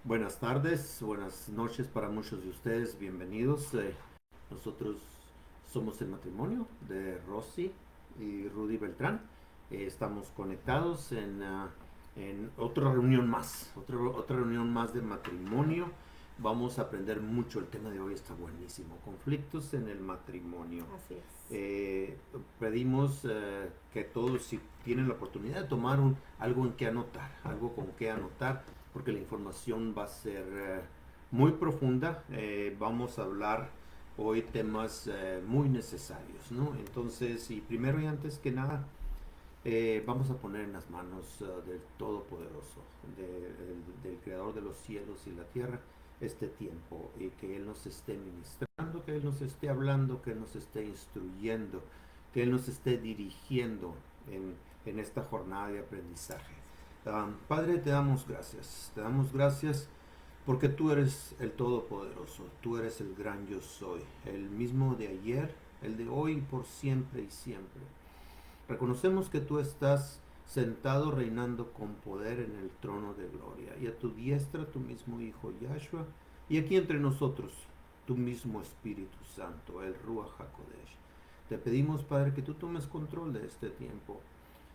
Buenas tardes, buenas noches para muchos de ustedes, bienvenidos. Nosotros somos el matrimonio de Rosy y Rudy Beltrán. Estamos conectados en otra reunión más, otra reunión más de matrimonio. Vamos a aprender mucho, el tema de hoy está buenísimo, conflictos en el matrimonio. Así es. Eh, Pedimos que todos, si tienen la oportunidad de tomar algo en que anotar, algo con que anotar, porque la información va a ser muy profunda. Vamos a hablar hoy temas muy necesarios, ¿no? Entonces, y primero y antes que nada, vamos a poner en las manos del Todopoderoso, del Creador de los cielos y la tierra, este tiempo, y que Él nos esté ministrando, que Él nos esté hablando, que Él nos esté instruyendo, que Él nos esté dirigiendo en esta jornada de aprendizaje. Padre, te damos gracias porque tú eres el Todopoderoso, tú eres el gran yo soy, el mismo de ayer, el de hoy, por siempre y siempre. Reconocemos que tú estás sentado reinando con poder en el trono de gloria, y a tu diestra tu mismo Hijo Yahshua, y aquí entre nosotros tu mismo Espíritu Santo, el Ruach HaKodesh. Te pedimos, Padre, que tú tomes control de este tiempo.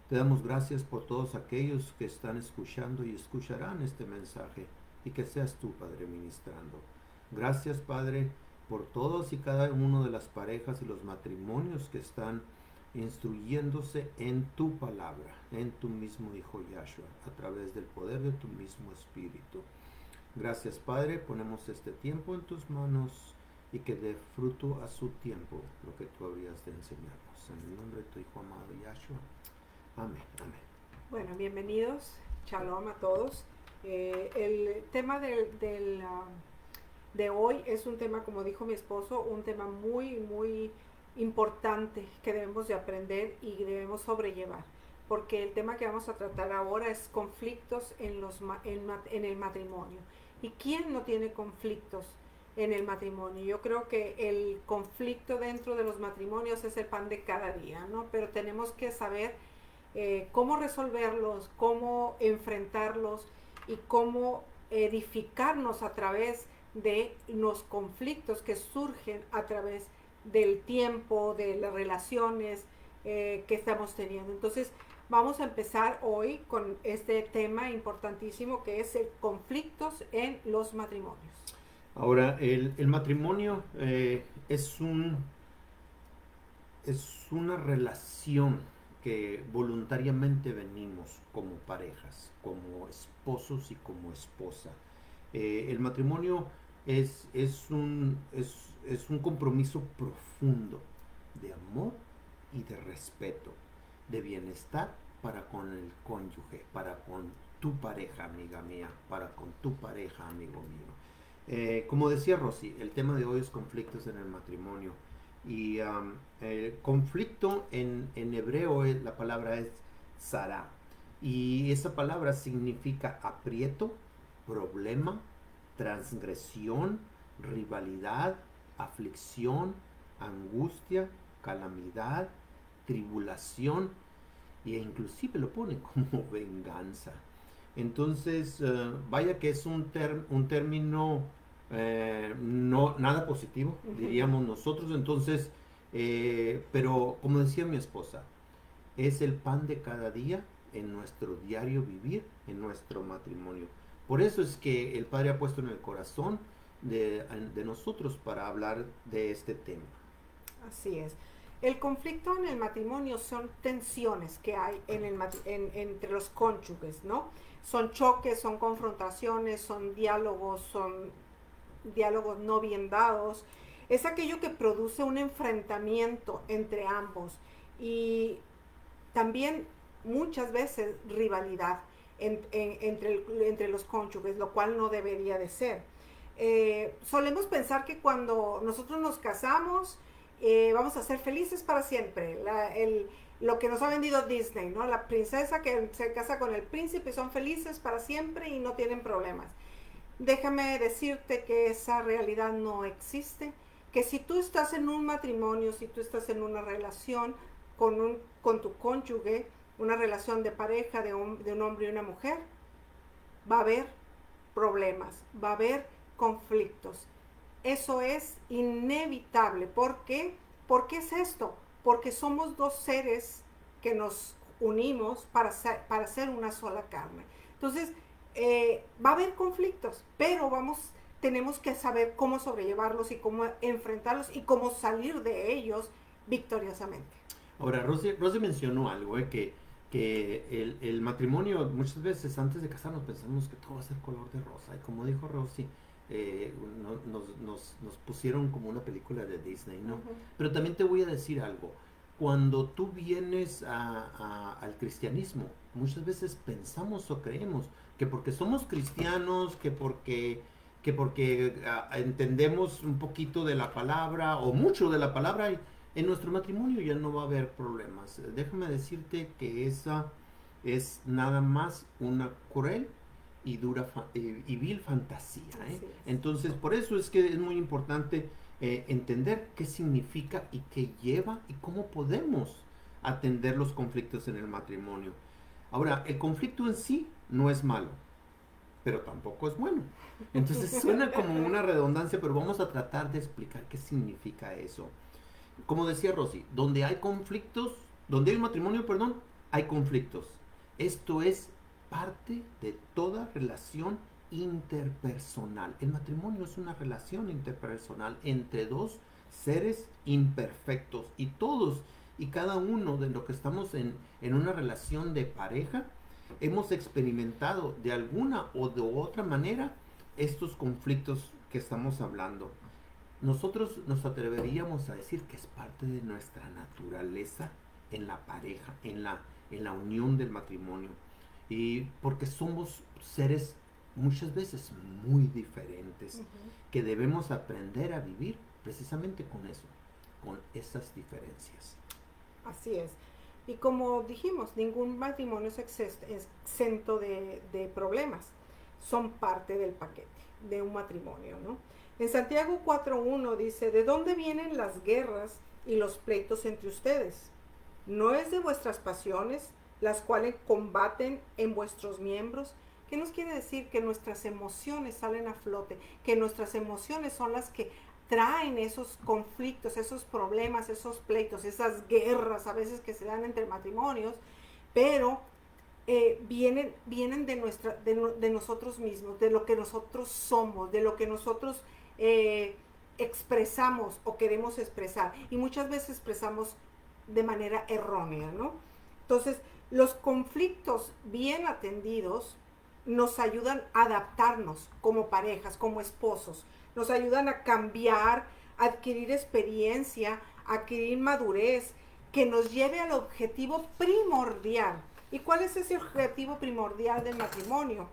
Te damos gracias por todos aquellos que están escuchando y escucharán este mensaje, y que seas tú, Padre, ministrando. Gracias, Padre, por todos y cada uno de las parejas y los matrimonios que están instruyéndose en tu palabra, en tu mismo Hijo Yahshua, a través del poder de tu mismo Espíritu. Gracias, Padre, ponemos este tiempo en tus manos y que dé fruto a su tiempo lo que tú habrías de enseñarnos. En el nombre de tu Hijo amado Yahshua. Amén, amén. Bueno, bienvenidos. Shalom a todos. El tema de hoy es un tema, como dijo mi esposo, un tema muy importante que debemos de aprender y debemos sobrellevar. Porque el tema que vamos a tratar ahora es conflictos en el matrimonio. ¿Y quién no tiene conflictos en el matrimonio? Yo creo que el conflicto dentro de los matrimonios es el pan de cada día, ¿no? Pero tenemos que saber cómo resolverlos, cómo enfrentarlos y cómo edificarnos a través de los conflictos que surgen a través del tiempo, de las relaciones que estamos teniendo. Entonces, vamos a empezar hoy con este tema importantísimo que es el conflictos en los matrimonios. Ahora, el matrimonio es una relación que voluntariamente venimos como parejas, como esposos y como esposa. El matrimonio es un compromiso profundo de amor y de respeto, de bienestar para con el cónyuge, para con tu pareja, amiga mía, para con tu pareja, amigo mío. Como decía Rosy, el tema de hoy es conflictos en el matrimonio. Y el conflicto en hebreo, la palabra es Sarah. Y esa palabra significa aprieto, problema, transgresión, rivalidad, aflicción, angustia, calamidad, tribulación, e inclusive lo pone como venganza. Entonces, vaya que es un término no nada positivo, diríamos nosotros. Entonces, pero como decía mi esposa, es el pan de cada día en nuestro diario vivir, en nuestro matrimonio. Por eso es que el Padre ha puesto en el corazón de nosotros para hablar de este tema. Así es. El conflicto en el matrimonio son tensiones que hay entre los cónyuges, ¿no? Son choques, son confrontaciones, son diálogos no bien dados. Es aquello que produce un enfrentamiento entre ambos y también muchas veces rivalidad entre los cónyuges, lo cual no debería de ser. Solemos pensar que cuando nosotros nos casamos vamos a ser felices para siempre. Lo que nos ha vendido Disney, ¿no? La princesa que se casa con el príncipe y son felices para siempre y no tienen problemas. Déjame decirte que esa realidad no existe, que si tú estás en un matrimonio, si tú estás en una relación con tu cónyuge, una relación de pareja de un hombre y una mujer, va a haber problemas, va a haber conflictos. Eso es inevitable. ¿Por qué? ¿Por qué es esto? Porque somos dos seres que nos unimos para ser una sola carne. Entonces, va a haber conflictos, pero tenemos que saber cómo sobrellevarlos y cómo enfrentarlos y cómo salir de ellos victoriosamente. Ahora, Rosy mencionó algo, que el matrimonio, muchas veces antes de casarnos pensamos que todo va a ser color de rosa. Y como dijo Rosy, nos pusieron como una película de Disney, ¿no? Ujú. Pero también te voy a decir algo. Cuando tú vienes al cristianismo, muchas veces pensamos o creemos que porque somos cristianos, que porque entendemos un poquito de la palabra o mucho de la palabra, en nuestro matrimonio ya no va a haber problemas. Déjame decirte que esa es nada más una cruel y dura y vil fantasía. Así es. Entonces, por eso es que es muy importante entender qué significa y qué lleva y cómo podemos atender los conflictos en el matrimonio. Ahora, el conflicto en sí no es malo, pero tampoco es bueno. Entonces suena como una redundancia, pero vamos a tratar de explicar qué significa eso. Como decía Rosy, donde hay conflictos, donde hay un matrimonio, perdón, hay conflictos. Esto es parte de toda relación interpersonal. El matrimonio es una relación interpersonal entre dos seres imperfectos y todos y cada uno de los que estamos en una relación de pareja hemos experimentado de alguna o de otra manera estos conflictos que estamos hablando. Nosotros nos atreveríamos a decir que es parte de nuestra naturaleza en la pareja, en la unión del matrimonio. Y porque somos seres muchas veces muy diferentes, Ujú. que debemos aprender a vivir precisamente con eso, con esas diferencias. Así es. Y como dijimos, ningún matrimonio es exento de problemas. Son parte del paquete de un matrimonio, ¿no? En Santiago 4.1 dice, ¿de dónde vienen las guerras y los pleitos entre ustedes? ¿No es de vuestras pasiones, las cuales combaten en vuestros miembros? ¿Qué nos quiere decir? Que nuestras emociones salen a flote, que nuestras emociones son las que traen esos conflictos, esos problemas, esos pleitos, esas guerras a veces que se dan entre matrimonios, pero vienen de nosotros mismos, de lo que nosotros somos, de lo que nosotros expresamos o queremos expresar. Y muchas veces expresamos de manera errónea, ¿no? Entonces, los conflictos bien atendidos nos ayudan a adaptarnos como parejas, como esposos, nos ayudan a cambiar, a adquirir experiencia, a adquirir madurez, que nos lleve al objetivo primordial. ¿Y cuál es ese objetivo primordial del matrimonio?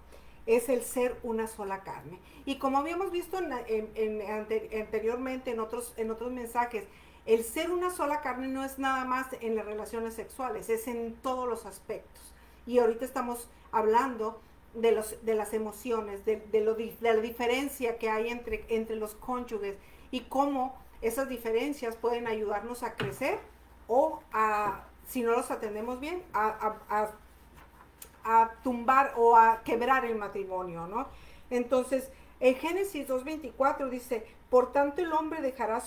Es el ser una sola carne. Y como habíamos visto anteriormente en otros mensajes, el ser una sola carne no es nada más en las relaciones sexuales, es en todos los aspectos. Y ahorita estamos hablando de las emociones, de la diferencia que hay entre los cónyuges y cómo esas diferencias pueden ayudarnos a crecer o si no los atendemos bien, a tumbar o a quebrar el matrimonio, ¿no? Entonces, en Génesis 2.24 dice, por tanto el hombre dejará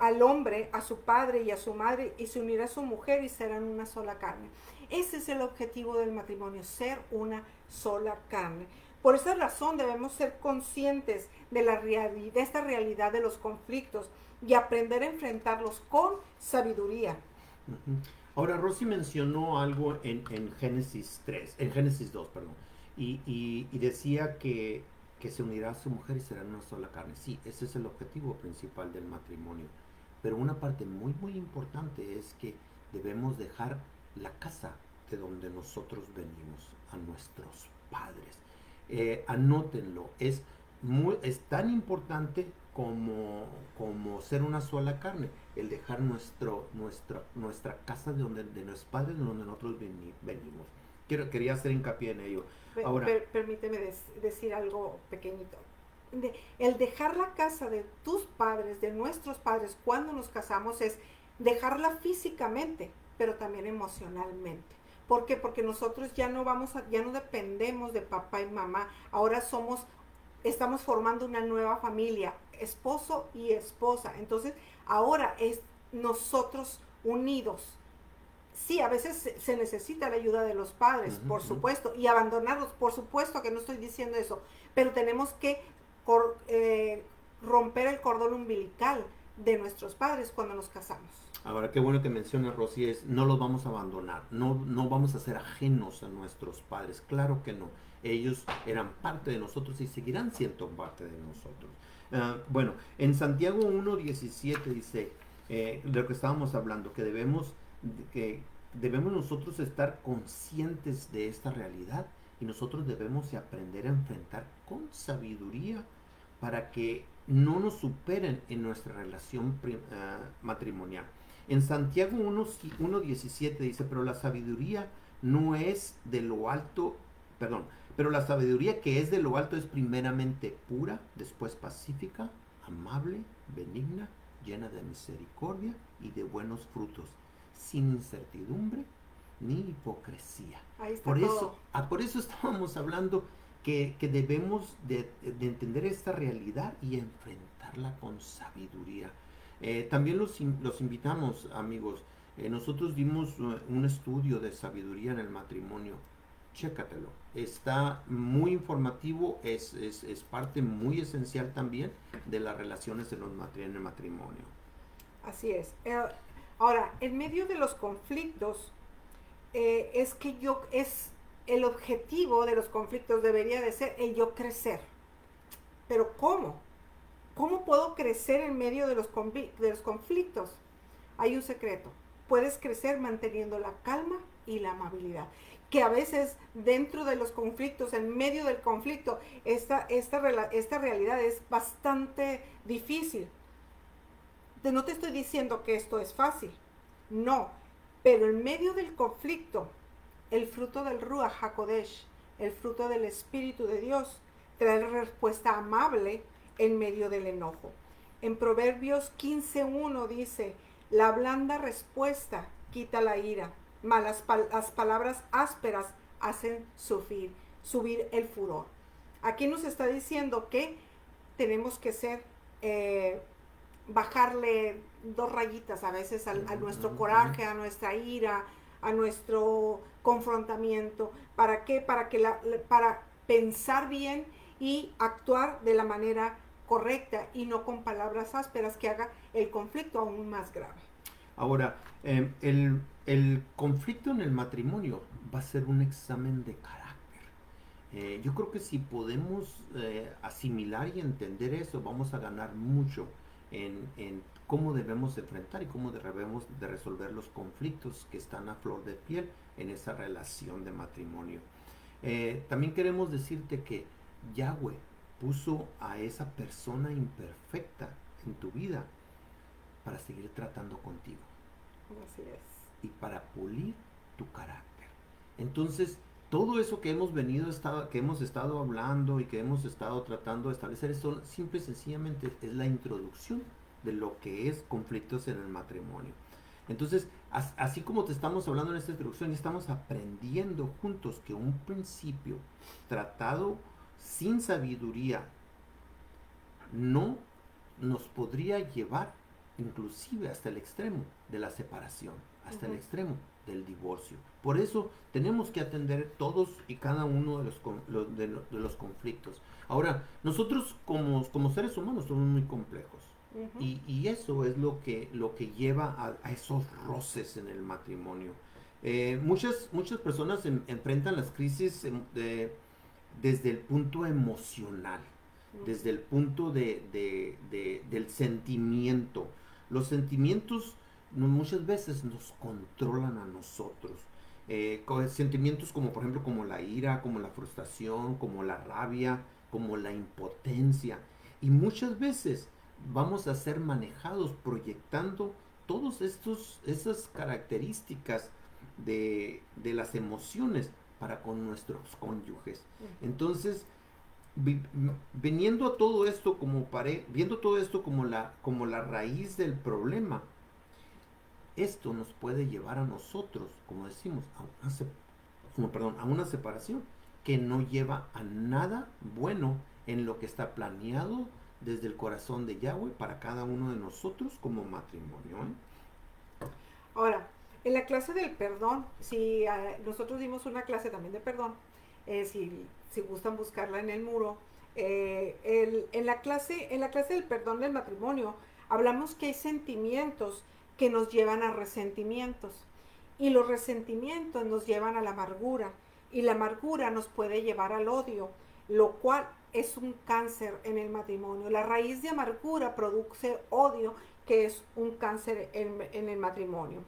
al hombre, a su padre y a su madre, y se unirá a su mujer y serán una sola carne. Ese es el objetivo del matrimonio, ser una sola carne. Por esa razón debemos ser conscientes de esta realidad de los conflictos y aprender a enfrentarlos con sabiduría. Ujú. Ahora, Rosy mencionó algo en Génesis 3, en Génesis 2, perdón, y decía que se unirá a su mujer y serán una sola carne. Sí, ese es el objetivo principal del matrimonio. Pero una parte muy, muy importante es que debemos dejar la casa de donde nosotros venimos, a nuestros padres. Anótenlo, es tan importante como ser una sola carne, el dejar nuestra casa de nuestros padres, de donde nosotros venimos. Quería hacer hincapié en ello. Ahora, Permíteme decir algo pequeñito. El dejar la casa de tus padres, de nuestros padres, cuando nos casamos, es dejarla físicamente, pero también emocionalmente. ¿Por qué? Porque nosotros ya no dependemos de papá y mamá. Ahora somos estamos formando una nueva familia, esposo y esposa. Entonces, ahora es nosotros unidos. Sí, a veces se necesita la ayuda de los padres, por supuesto, y abandonarlos, por supuesto que no estoy diciendo eso, pero tenemos que romper el cordón umbilical de nuestros padres cuando nos casamos. Ahora, qué bueno que menciona Rosy, es no los vamos a abandonar, no vamos a ser ajenos a nuestros padres, claro que no. Ellos eran parte de nosotros y seguirán siendo parte de nosotros. Bueno, en Santiago 1:17 dice, de lo que estábamos hablando, que debemos nosotros estar conscientes de esta realidad y nosotros debemos de aprender a enfrentar con sabiduría para que no nos superen en nuestra relación matrimonial. En Santiago 1:17 dice, pero la sabiduría no es de lo alto, perdón, pero la sabiduría que es de lo alto es primeramente pura, después pacífica, amable, benigna, llena de misericordia y de buenos frutos, sin incertidumbre ni hipocresía. Ahí está Por todo. por eso estábamos hablando que debemos de entender esta realidad y enfrentarla con sabiduría. También los invitamos, amigos. Nosotros dimos un estudio de sabiduría en el matrimonio. Chécatelo. Está muy informativo, es parte muy esencial también de las relaciones en el matrimonio. Así es. Ahora, en medio de los conflictos, es el objetivo de los conflictos debería de ser el yo crecer. Pero ¿cómo? ¿Cómo puedo crecer en medio de los conflictos? Hay un secreto. Puedes crecer manteniendo la calma y la amabilidad. Que a veces dentro de los conflictos, en medio del conflicto, esta realidad es bastante difícil. No te estoy diciendo que esto es fácil. No. Pero en medio del conflicto, el fruto del Ruach HaKodesh, el fruto del Espíritu de Dios, trae respuesta amable en medio del enojo. En Proverbios 15:1 dice, la blanda respuesta quita la ira, mas las palabras ásperas hacen subir el furor. Aquí nos está diciendo que tenemos que bajarle 2 rayitas a veces a nuestro coraje, a nuestra ira, a nuestro confrontamiento. ¿Para qué? Para pensar bien y actuar de la manera correcta y no con palabras ásperas que haga el conflicto aún más grave. Ahora, el conflicto en el matrimonio va a ser un examen de carácter. Yo creo que si podemos asimilar y entender eso, vamos a ganar mucho en cómo debemos enfrentar y cómo debemos de resolver los conflictos que están a flor de piel en esa relación de matrimonio. También queremos decirte que Yahweh puso a esa persona imperfecta en tu vida para seguir tratando contigo. Así es. Y para pulir tu carácter. Entonces, todo eso que hemos estado hablando y que hemos estado tratando de establecer, eso simple y sencillamente es la introducción de lo que es conflictos en el matrimonio. Entonces, así como te estamos hablando en esta introducción, estamos aprendiendo juntos que un principio tratado sin sabiduría no nos podría llevar inclusive hasta el extremo de la separación, hasta el extremo del divorcio. Por eso tenemos que atender todos y cada uno de los conflictos. Ahora, nosotros como seres humanos somos muy complejos. Y eso es lo que lleva a esos roces en el matrimonio. Muchas personas enfrentan las crisis desde el punto emocional, desde el punto del sentimiento. Los sentimientos muchas veces nos controlan a nosotros. Sentimientos como por ejemplo como la ira, como la frustración, como la rabia, como la impotencia. Y muchas veces vamos a ser manejados proyectando todas esas características de las emociones para con nuestros cónyuges. Entonces, viendo todo esto viendo todo esto como la raíz del problema, esto nos puede llevar a nosotros, como decimos, a una separación que no lleva a nada bueno en lo que está planeado desde el corazón de Yahweh para cada uno de nosotros como matrimonio. Ahora, en la clase del perdón, si nosotros dimos una clase también de perdón, si gustan buscarla en el muro, en la clase del perdón del matrimonio, hablamos que hay sentimientos que nos llevan a resentimientos y los resentimientos nos llevan a la amargura y la amargura nos puede llevar al odio, lo cual es un cáncer en el matrimonio. La raíz de amargura produce odio, que es un cáncer en el matrimonio.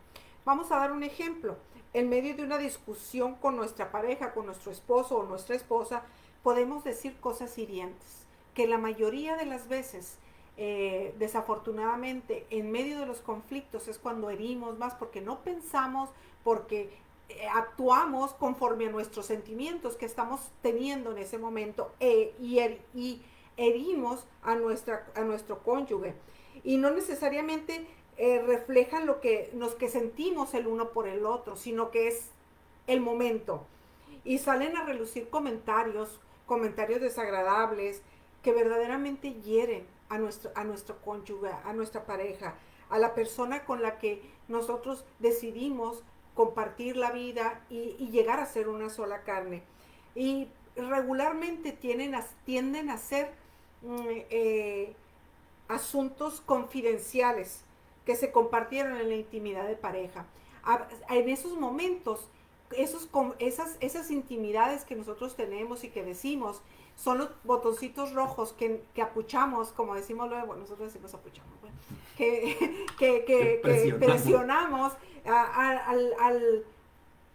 Vamos a dar un ejemplo. En medio de una discusión con nuestra pareja, con nuestro esposo o nuestra esposa, podemos decir cosas hirientes, que la mayoría de las veces, desafortunadamente, en medio de los conflictos es cuando herimos más, porque no pensamos, porque actuamos conforme a nuestros sentimientos que estamos teniendo en ese momento, y herimos a nuestro cónyuge. Y no necesariamente reflejan lo que sentimos el uno por el otro, sino que es el momento. Y salen a relucir comentarios desagradables que verdaderamente hieren a nuestro cónyuge, a nuestra pareja, a la persona con la que nosotros decidimos compartir la vida y llegar a ser una sola carne. Y regularmente tienden a ser asuntos confidenciales que se compartieron en la intimidad de pareja. En esos momentos, esas intimidades que nosotros tenemos y que decimos, son los botoncitos rojos que apuchamos, como decimos luego, nosotros decimos apuchamos, bueno, que presionamos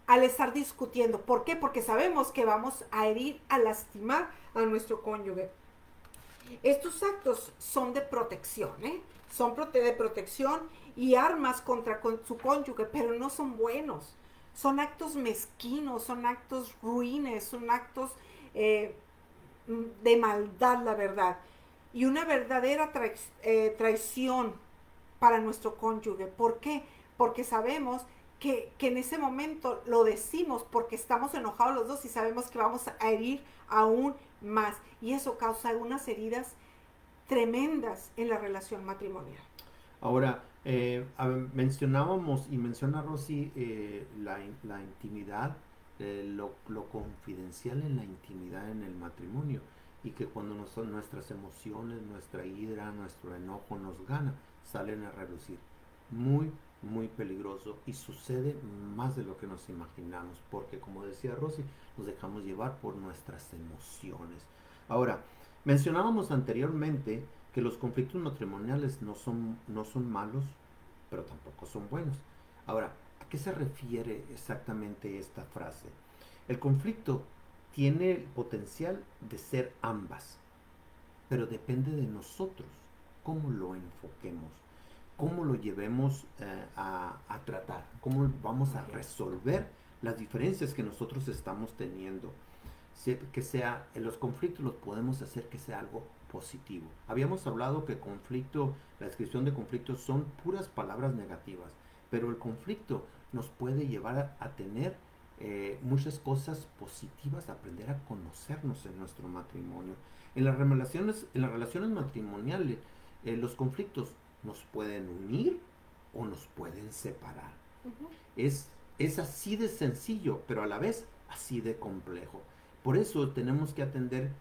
al estar discutiendo. ¿Por qué? Porque sabemos que vamos a herir, a lastimar a nuestro cónyuge. Estos actos son de protección, son de protección y armas contra su cónyuge, pero no son buenos. Son actos mezquinos, son actos ruines, son actos de maldad, la verdad. Y una verdadera traición para nuestro cónyuge. ¿Por qué? Porque sabemos que en ese momento lo decimos porque estamos enojados los dos y sabemos que vamos a herir aún más. Y eso causa unas heridas tremendas en la relación matrimonial. Ahora, mencionábamos y menciona Rosy la intimidad, lo confidencial en la intimidad en el matrimonio, y que cuando nuestras emociones, nuestra ira, nuestro enojo nos gana, salen a relucir. Muy, muy peligroso, y sucede más de lo que nos imaginamos, porque como decía Rosy, nos dejamos llevar por nuestras emociones. Ahora, mencionábamos anteriormente que los conflictos matrimoniales no son malos, pero tampoco son buenos. Ahora, ¿a qué se refiere exactamente esta frase? El conflicto tiene el potencial de ser ambas, pero depende de nosotros cómo lo enfoquemos, cómo lo llevemos a tratar, cómo vamos a resolver las diferencias que nosotros estamos teniendo. Que sea, en los conflictos los podemos hacer que sea algo positivo. Habíamos hablado que conflicto, la descripción de conflicto son puras palabras negativas, pero el conflicto nos puede llevar a tener muchas cosas positivas, a aprender a conocernos en nuestro matrimonio. En las relaciones matrimoniales, los conflictos nos pueden unir o nos pueden separar. Uh-huh. Es así de sencillo, pero a la vez así de complejo. Por eso tenemos que atender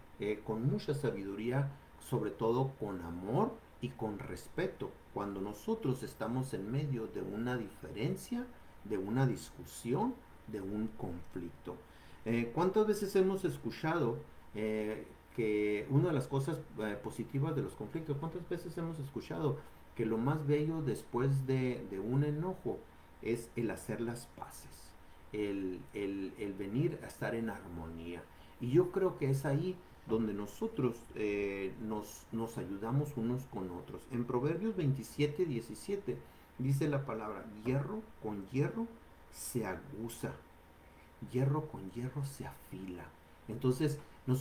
con mucha sabiduría, sobre todo con amor y con respeto, cuando nosotros estamos en medio de una diferencia, de una discusión, de un conflicto. ¿Cuántas veces hemos escuchado que una de las cosas positivas de los conflictos, cuántas veces hemos escuchado que lo más bello después de un enojo es el hacer las paces, el venir a estar en armonía? Y yo creo que es ahí donde nosotros nos ayudamos unos con otros. En Proverbios 27:17 dice la palabra: hierro con hierro se aguza, hierro con hierro se afila. Entonces, si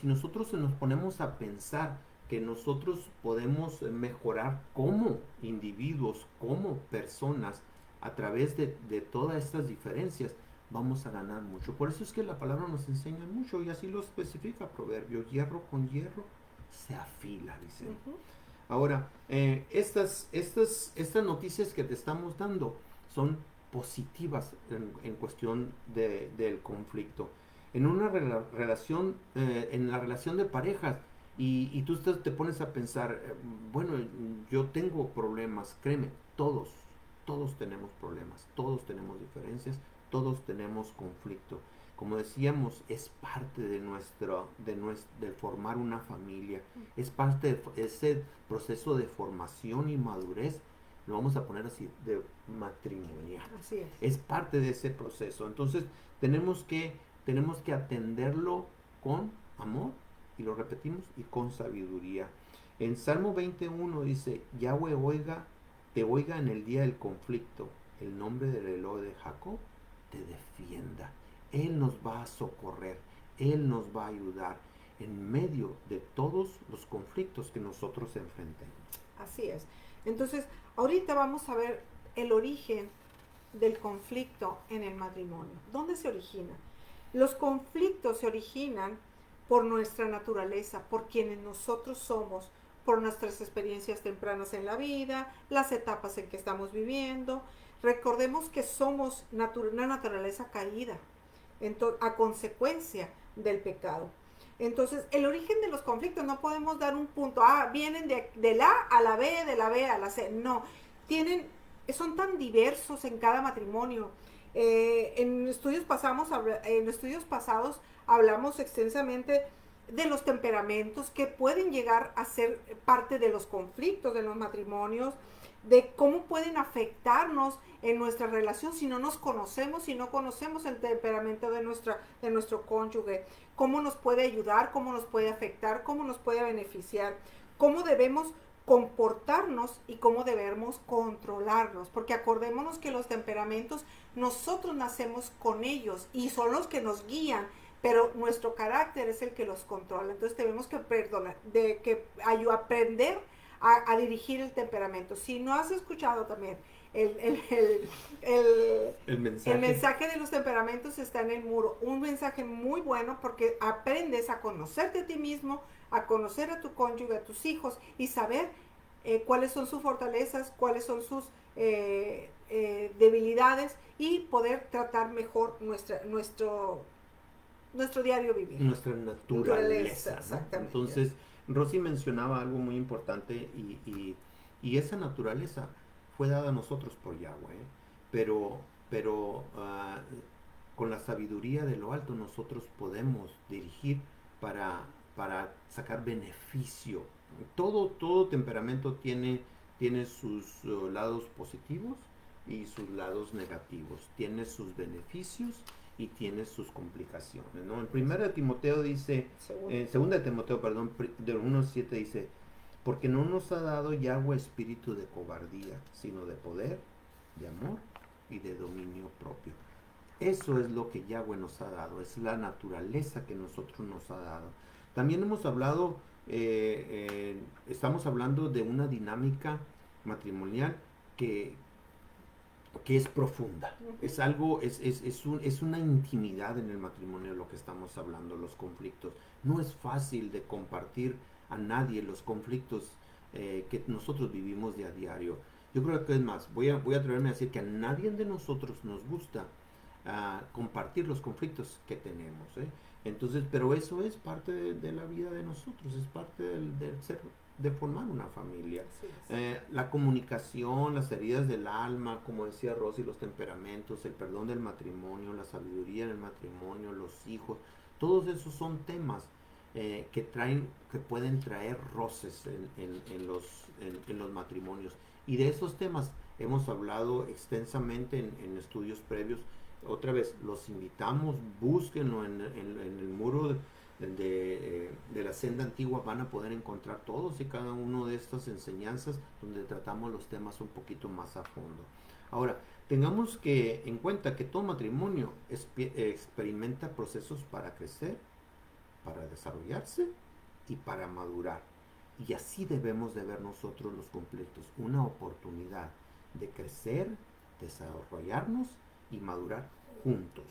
nosotros nos ponemos a pensar que nosotros podemos mejorar como individuos, como personas, a través de todas estas diferencias, vamos a ganar mucho. Por eso es que la palabra nos enseña mucho y así lo especifica Proverbio, hierro con hierro se afila, dice. Ujú. Ahora, estas noticias que te estamos dando son positivas en cuestión del conflicto. En una relación, en la relación de parejas, y tú te pones a pensar, bueno, yo tengo problemas, créeme, todos tenemos problemas, todos tenemos diferencias, todos tenemos conflicto. Como decíamos, es parte de formar una familia, es parte de ese proceso de formación y madurez, lo vamos a poner así, de matrimonial. Así es. Es parte de ese proceso. Entonces, tenemos que atenderlo con amor, y lo repetimos, y con sabiduría. En Salmo 21 dice, Yahweh te oiga en el día del conflicto, el nombre del Elohim de Jacob te defienda. Él nos va a socorrer, Él nos va a ayudar en medio de todos los conflictos que nosotros enfrentemos. Así es. Entonces, ahorita vamos a ver el origen del conflicto en el matrimonio. ¿Dónde se origina? Los conflictos se originan por nuestra naturaleza, por quienes nosotros somos, por nuestras experiencias tempranas en la vida, las etapas en que estamos viviendo. Recordemos que somos una naturaleza caída a consecuencia del pecado. Entonces, el origen de los conflictos no podemos dar un punto, vienen de la A la B, de la B a la C. No, son tan diversos en cada matrimonio. En estudios pasados hablamos extensamente de los temperamentos que pueden llegar a ser parte de los conflictos de los matrimonios, de cómo pueden afectarnos en nuestra relación si no nos conocemos, si no conocemos el temperamento de nuestro cónyuge, cómo nos puede ayudar, cómo nos puede afectar, cómo nos puede beneficiar, cómo debemos comportarnos y cómo debemos controlarlos, porque acordémonos que los temperamentos nosotros nacemos con ellos y son los que nos guían, pero nuestro carácter es el que los controla. Entonces tenemos que aprender a dirigir el temperamento. Si no has escuchado también el, el, el mensaje de los temperamentos, está en el muro. Un mensaje muy bueno porque aprendes a conocerte a ti mismo, a conocer a tu cónyuge, a tus hijos y saber cuáles son sus fortalezas, cuáles son sus debilidades y poder tratar mejor nuestro diario vivir. Nuestra naturaleza, ¿no? Exactamente. Entonces, Rosy mencionaba algo muy importante y esa naturaleza fue dada a nosotros por Yahweh, pero con la sabiduría de lo alto nosotros podemos dirigir para sacar beneficio. Todo temperamento tiene sus lados positivos y sus lados negativos, tiene sus beneficios y tiene sus complicaciones, ¿no? En 1 Timoteo dice, segunda de Timoteo, perdón, de 1:7 dice, porque no nos ha dado Yahweh espíritu de cobardía, sino de poder, de amor y de dominio propio. Eso es lo que Yahweh nos ha dado, es la naturaleza que nosotros nos ha dado. También hemos hablado, estamos hablando de una dinámica matrimonial que es profunda. Es algo, es una intimidad en el matrimonio lo que estamos hablando, los conflictos. No es fácil de compartir a nadie los conflictos que nosotros vivimos de a diario. Yo creo que es más, voy a atreverme a decir que a nadie de nosotros nos gusta compartir los conflictos que tenemos. Entonces, pero eso es parte de la vida de nosotros, es parte del ser, de formar una familia. Sí. La comunicación, las heridas del alma, como decía Rosy, los temperamentos, el perdón del matrimonio, la sabiduría en el matrimonio, los hijos, todos esos son temas que pueden traer roces en los matrimonios. Y de esos temas hemos hablado extensamente en estudios previos. Otra vez, los invitamos, búsquenlo en el muro de la senda antigua, van a poder encontrar todos y cada uno de estas enseñanzas donde tratamos los temas un poquito más a fondo. Ahora, tengamos que en cuenta que todo matrimonio experimenta procesos para crecer, para desarrollarse y para madurar. Y así debemos de ver nosotros los conflictos, una oportunidad de crecer, desarrollarnos y madurar juntos.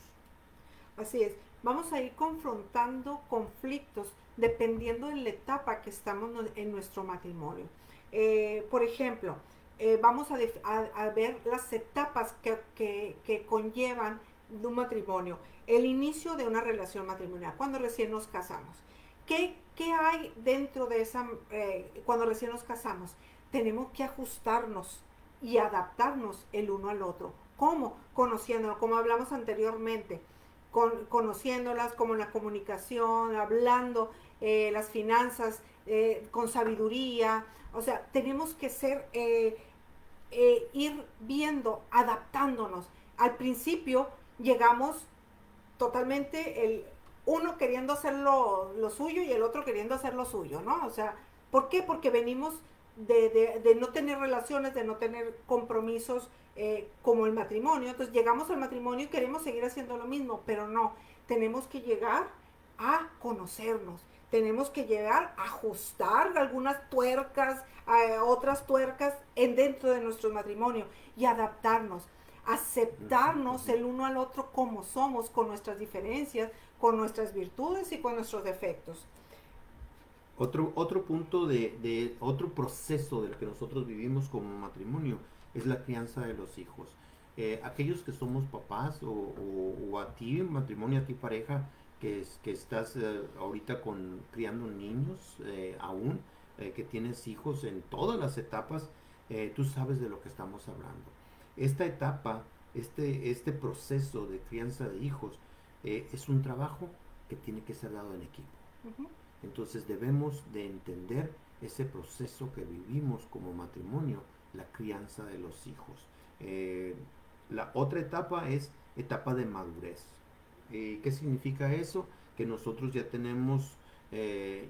Así es, vamos a ir confrontando conflictos dependiendo de la etapa que estamos en nuestro matrimonio. Por ejemplo, vamos a ver las etapas que conllevan de un matrimonio. El inicio de una relación matrimonial, cuando recién nos casamos. ¿Qué hay dentro de esa, cuando recién nos casamos? Tenemos que ajustarnos y adaptarnos el uno al otro. ¿Cómo? Conociéndonos, como hablamos anteriormente, conociéndolas, como la comunicación, hablando, las finanzas, con sabiduría. O sea, tenemos que ser, ir viendo, adaptándonos. Al principio llegamos totalmente uno queriendo hacer lo suyo y el otro queriendo hacer lo suyo, ¿no? O sea, ¿por qué? Porque venimos de no tener relaciones, de no tener compromisos, como el matrimonio. Entonces llegamos al matrimonio y queremos seguir haciendo lo mismo, pero no, tenemos que llegar a conocernos, tenemos que llegar a ajustar algunas tuercas, a otras tuercas dentro de nuestro matrimonio y adaptarnos, aceptarnos el uno al otro como somos, con nuestras diferencias, con nuestras virtudes y con nuestros defectos. Otro punto otro proceso del que nosotros vivimos como matrimonio es la crianza de los hijos. Aquellos que somos papás o a ti, matrimonio, a ti pareja, que estás ahorita criando niños aún, que tienes hijos en todas las etapas, tú sabes de lo que estamos hablando. Esta etapa, este proceso de crianza de hijos, es un trabajo que tiene que ser dado en equipo. Uh-huh. Entonces debemos de entender ese proceso que vivimos como matrimonio, la crianza de los hijos. La otra etapa es etapa de madurez. ¿Qué significa eso? Que nosotros ya tenemos,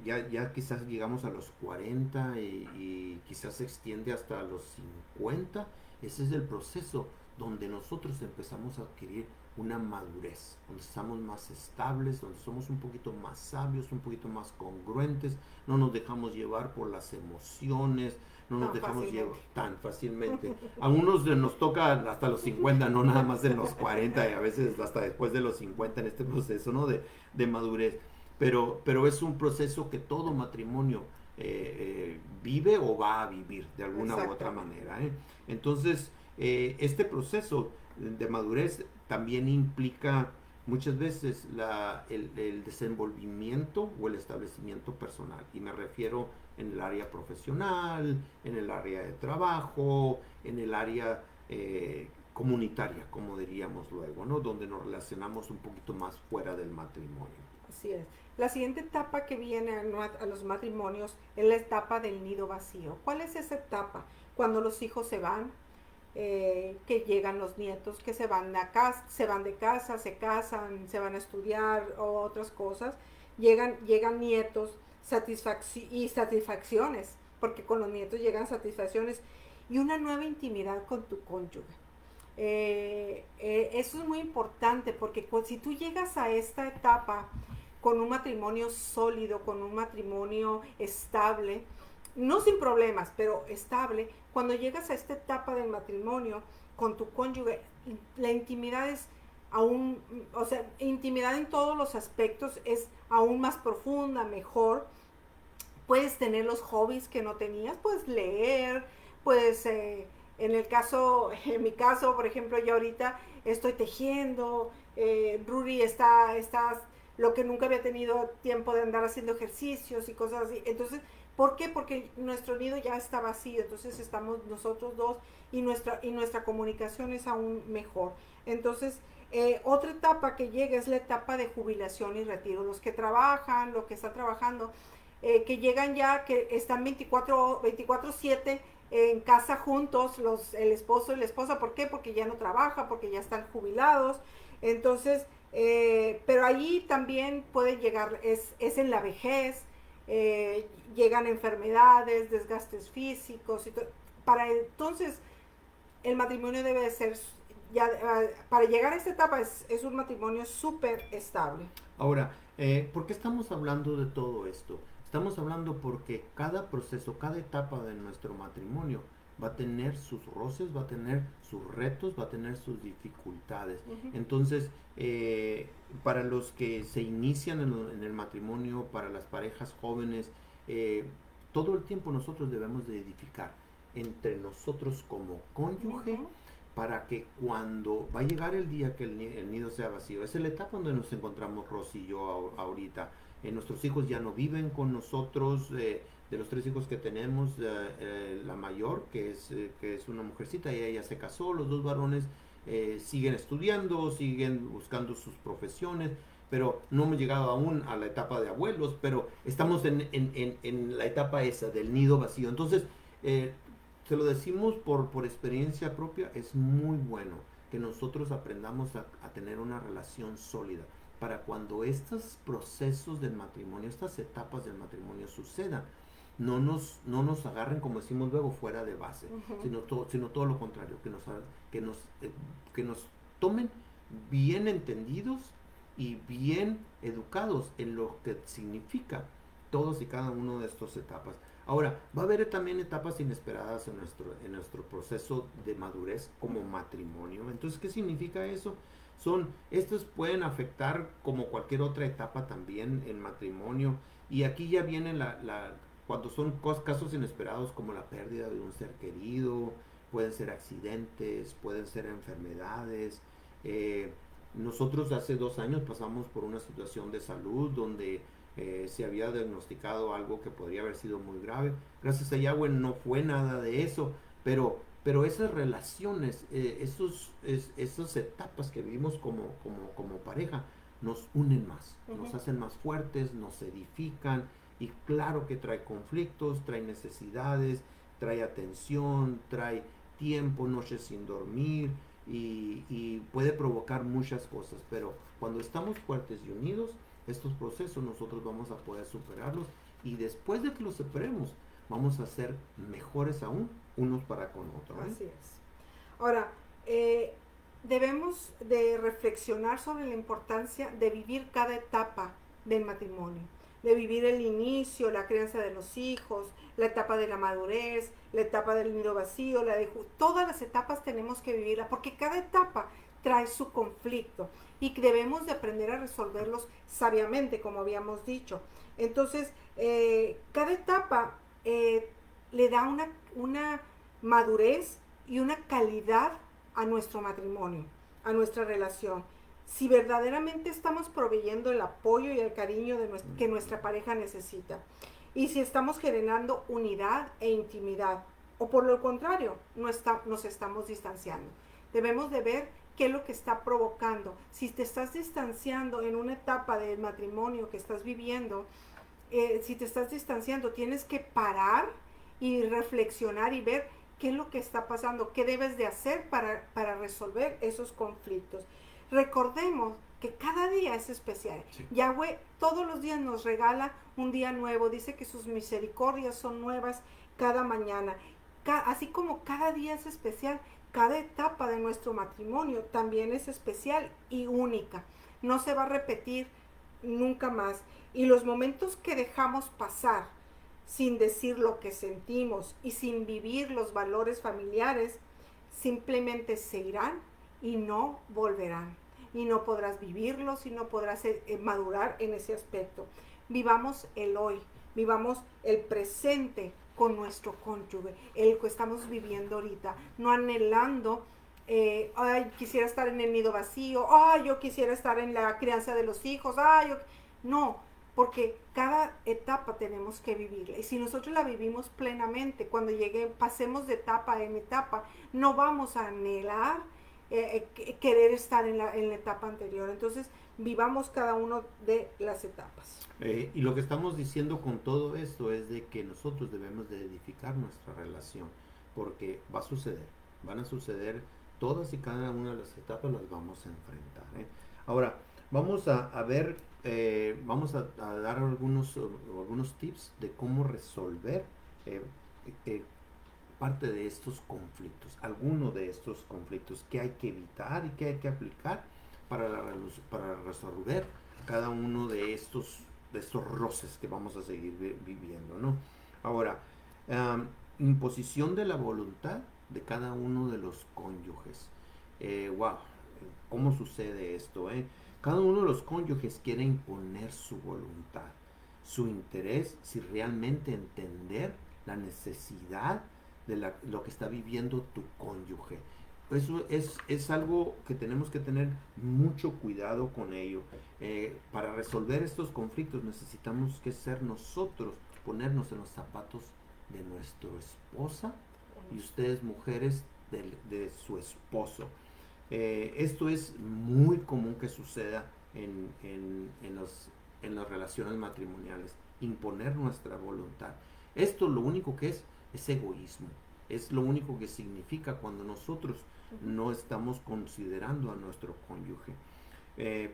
ya quizás llegamos a los 40 y quizás se extiende hasta los 50. Ese es el proceso donde nosotros empezamos a adquirir una madurez, donde estamos más estables, donde somos un poquito más sabios, un poquito más congruentes, no nos dejamos llevar por las emociones, no nos dejamos llevar tan fácilmente. A unos nos toca hasta los 50, no nada más en los 40, y a veces hasta después de los 50 en este proceso, ¿no? de madurez. Pero es un proceso que todo matrimonio vive o va a vivir de alguna u otra manera. Entonces, este proceso de madurez también implica muchas veces el desenvolvimiento o el establecimiento personal. Y me refiero en el área profesional, en el área de trabajo, en el área comunitaria, como diríamos luego, ¿no? Donde nos relacionamos un poquito más fuera del matrimonio. Así es. La siguiente etapa que viene a los matrimonios es la etapa del nido vacío. ¿Cuál es esa etapa? Cuando los hijos se van, que llegan los nietos, que se van de casa, se casan, se van a estudiar o otras cosas, llegan nietos y satisfacciones, porque con los nietos llegan satisfacciones y una nueva intimidad con tu cónyuge. Eso es muy importante porque si tú llegas a esta etapa con un matrimonio sólido, con un matrimonio estable, no sin problemas, pero estable, cuando llegas a esta etapa del matrimonio con tu cónyuge, la intimidad es aún, o sea, intimidad en todos los aspectos es aún más profunda, mejor. Puedes tener los hobbies que no tenías, puedes leer, puedes, en mi caso, por ejemplo, yo ahorita estoy tejiendo, Rudy está lo que nunca había tenido tiempo de andar haciendo ejercicios y cosas así. Entonces, ¿por qué? Porque nuestro nido ya está vacío, entonces estamos nosotros dos y nuestra comunicación es aún mejor. Entonces, otra etapa que llega es la etapa de jubilación y retiro. Los que trabajan, los que están trabajando, que llegan ya, que están 24/7 en casa juntos, el esposo y la esposa. ¿Por qué? Porque ya no trabaja, porque ya están jubilados. Entonces, pero allí también puede llegar, es en la vejez, llegan enfermedades, desgastes físicos y para entonces el matrimonio debe de ser para llegar a esta etapa es un matrimonio súper estable. Ahora, ¿por qué estamos hablando de todo esto? Estamos hablando porque cada proceso, cada etapa de nuestro matrimonio va a tener sus roces, va a tener sus retos, va a tener sus dificultades. Ujú. Entonces, para los que se inician en el matrimonio, para las parejas jóvenes, eh, todo el tiempo nosotros debemos de edificar entre nosotros como cónyuge, Ujú. para que cuando va a llegar el día que el nido sea vacío, esa es la etapa donde nos encontramos Rosy y yo ahorita. Nuestros hijos ya no viven con nosotros. De los 3 hijos que tenemos, la mayor, que es una mujercita, y ella se casó. Los 2 varones siguen estudiando, siguen buscando sus profesiones, pero no hemos llegado aún a la etapa de abuelos, pero estamos en la etapa esa del nido vacío. Entonces, eh, se lo decimos por experiencia propia, es muy bueno que nosotros aprendamos a tener una relación sólida para cuando estos procesos del matrimonio, estas etapas del matrimonio sucedan, no nos agarren, como decimos luego, fuera de base, Ujú. sino todo lo contrario, que nos, eh, que nos tomen bien entendidos y bien educados en lo que significa todos y cada uno de estas etapas. Ahora, va a haber también etapas inesperadas en nuestro proceso de madurez como matrimonio. Entonces, ¿qué significa eso? Estos pueden afectar como cualquier otra etapa también el matrimonio. Y aquí ya viene cuando son casos inesperados como la pérdida de un ser querido, pueden ser accidentes, pueden ser enfermedades. Eh, Nosotros hace 2 años pasamos por una situación de salud donde se había diagnosticado algo que podría haber sido muy grave. Gracias a Yahweh no fue nada de eso, pero esas relaciones, esas etapas que vivimos como pareja, nos unen más, nos Ujú. hacen más fuertes, nos edifican, y claro que trae conflictos, trae necesidades, trae atención, trae tiempo, noches sin dormir, y puede provocar muchas cosas, pero cuando estamos fuertes y unidos, estos procesos nosotros vamos a poder superarlos, y después de que los superemos, vamos a ser mejores aún unos para con otros. Así es. Ahora, eh, debemos de reflexionar sobre la importancia de vivir cada etapa del matrimonio, de vivir el inicio, la crianza de los hijos, la etapa de la madurez, la etapa del nido vacío, todas las etapas tenemos que vivirlas, porque cada etapa trae su conflicto y debemos de aprender a resolverlos sabiamente, como habíamos dicho. Entonces, cada etapa le da una madurez y una calidad a nuestro matrimonio, a nuestra relación. Si verdaderamente estamos proveyendo el apoyo y el cariño que nuestra pareja necesita. Y si estamos generando unidad e intimidad. O por lo contrario, nos estamos distanciando. Debemos de ver qué es lo que está provocando. Si te estás distanciando en una etapa del matrimonio que estás viviendo, si te estás distanciando, tienes que parar y reflexionar y ver qué es lo que está pasando, qué debes de hacer para resolver esos conflictos. Recordemos que cada día es especial. Sí. Yahweh todos los días nos regala un día nuevo, dice que sus misericordias son nuevas cada mañana. Así como cada día es especial, cada etapa de nuestro matrimonio también es especial y única. No se va a repetir nunca más. Y los momentos que dejamos pasar sin decir lo que sentimos y sin vivir los valores familiares, simplemente se irán y no volverán. Y no podrás vivirlos y no podrás madurar en ese aspecto. Vivamos el hoy, vivamos el presente con nuestro cónyuge, el que estamos viviendo ahorita, no anhelando ay, quisiera estar en el nido vacío, ay, yo quisiera estar en la crianza de los hijos, ay, yo... No, porque cada etapa tenemos que vivirla. Y si nosotros la vivimos plenamente, cuando pasemos de etapa en etapa, no vamos a anhelar querer estar en la etapa anterior. Entonces, vivamos cada uno de las etapas. Y lo que estamos diciendo con todo esto es de que nosotros debemos de edificar nuestra relación, porque va a suceder, van a suceder todas y cada una de las etapas, las vamos a enfrentar. Ahora, vamos a ver, vamos a dar algunos tips de cómo resolver eh, eh, parte de estos conflictos, alguno de estos conflictos que hay que evitar y que hay que aplicar para resolver cada uno de estos roces que vamos a seguir viviendo, ¿no? Ahora, imposición de la voluntad de cada uno de los cónyuges. Wow, ¿cómo sucede esto? Cada uno de los cónyuges quiere imponer su voluntad, su interés, si realmente entender la necesidad de lo que está viviendo tu cónyuge. Eso es algo que tenemos que tener mucho cuidado con ello. Para resolver estos conflictos necesitamos que ser nosotros, ponernos en los zapatos de nuestra esposa y ustedes mujeres de su esposo. Esto es muy común que suceda en las relaciones matrimoniales, imponer nuestra voluntad. Esto lo único que es egoísmo, es lo único que significa cuando nosotros no estamos considerando a nuestro cónyuge.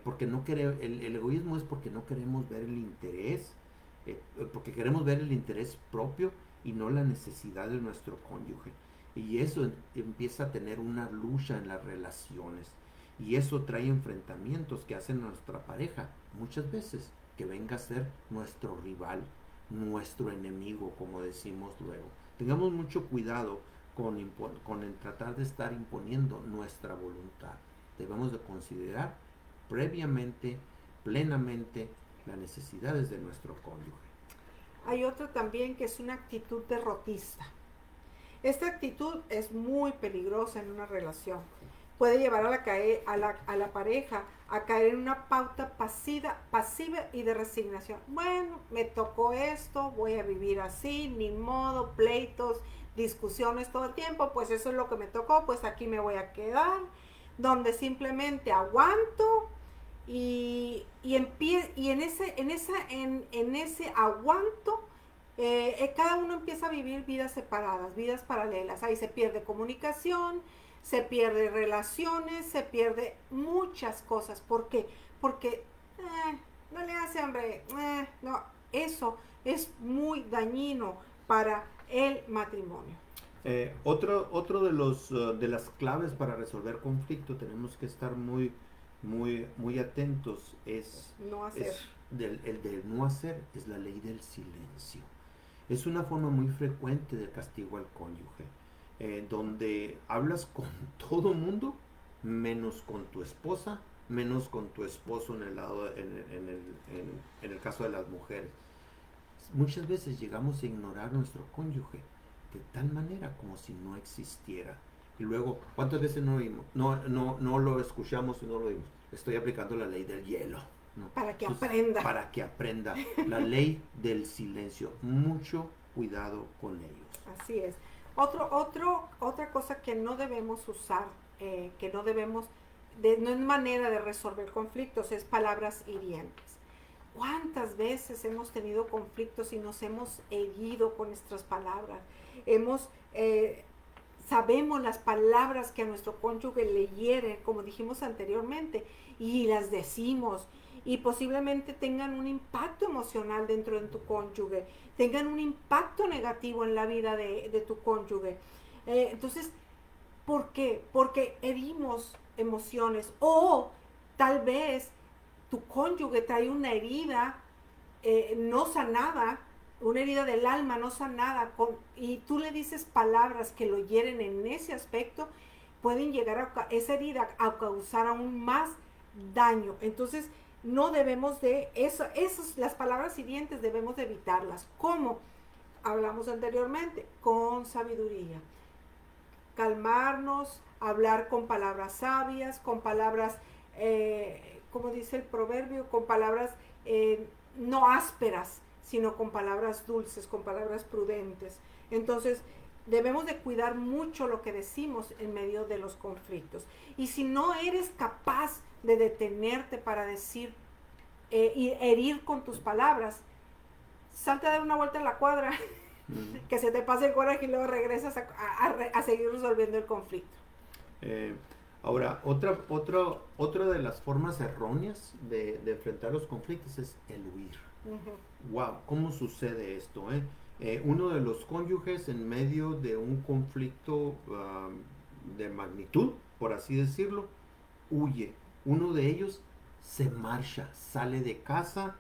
Porque no el egoísmo es porque no queremos ver el interés, porque queremos ver el interés propio y no la necesidad de nuestro cónyuge. Y eso empieza a tener una lucha en las relaciones. Y eso trae enfrentamientos que hacen a nuestra pareja, muchas veces, que venga a ser nuestro rival, nuestro enemigo, como decimos luego. Tengamos mucho cuidado con el tratar de estar imponiendo nuestra voluntad. Debemos de considerar previamente, plenamente, las necesidades de nuestro cónyuge. Hay otra también que es una actitud derrotista. Esta actitud es muy peligrosa en una relación. Puede llevar a la pareja a caer en una pauta pasiva y de resignación. Bueno, me tocó esto, voy a vivir así, ni modo, pleitos, discusiones todo el tiempo, pues eso es lo que me tocó, pues aquí me voy a quedar, donde simplemente aguanto y en ese aguanto cada uno empieza a vivir vidas separadas, vidas paralelas. Ahí se pierde comunicación, se pierde relaciones, se pierde muchas cosas. ¿Por qué? Porque no le hace hambre, no, eso es muy dañino para el matrimonio. Otro de las claves para resolver conflicto, tenemos que estar muy atentos, no hacer. El de no hacer es la ley del silencio. Es una forma muy frecuente de castigo al cónyuge, donde hablas con todo mundo, menos con tu esposa, menos con tu esposo en el caso de las mujeres. Muchas veces llegamos a ignorar a nuestro cónyuge de tal manera como si no existiera. Y luego, ¿cuántas veces no lo escuchamos y no lo oímos? Estoy aplicando la ley del hielo. ¿No? Para que aprenda. Para que aprenda. La ley del silencio. Mucho cuidado con ellos. Así es. Otra cosa que no debemos usar, que no debemos, no es manera de resolver conflictos, es palabras hirientes. ¿Cuántas veces hemos tenido conflictos y nos hemos herido con nuestras palabras? Sabemos las palabras que a nuestro cónyuge le hieren, como dijimos anteriormente, y las decimos. Y posiblemente tengan un impacto emocional dentro de tu cónyuge, tengan un impacto negativo en la vida de tu cónyuge. Entonces, ¿por qué? Porque herimos emociones, o tal vez tu cónyuge trae una herida no sanada, una herida del alma no sanada, y tú le dices palabras que lo hieren en ese aspecto, pueden llegar esa herida a causar aún más daño. Entonces, no debemos de las palabras hirientes debemos de evitarlas. ¿Cómo? Hablamos anteriormente, con sabiduría. Calmarnos, hablar con palabras sabias, con palabras, como dice el proverbio, con palabras no ásperas, sino con palabras dulces, con palabras prudentes. Entonces, debemos de cuidar mucho lo que decimos en medio de los conflictos. Y si no eres capaz de detenerte para decir y herir con tus palabras, salte a dar una vuelta en la cuadra, que se te pase el coraje y luego regresas a seguir resolviendo el conflicto. Ahora, otra de las formas erróneas de enfrentar los conflictos es el huir. Wow, ¿cómo sucede esto? Uno de los cónyuges en medio de un conflicto de magnitud, por así decirlo, huye. Uno de ellos se marcha, sale de casa.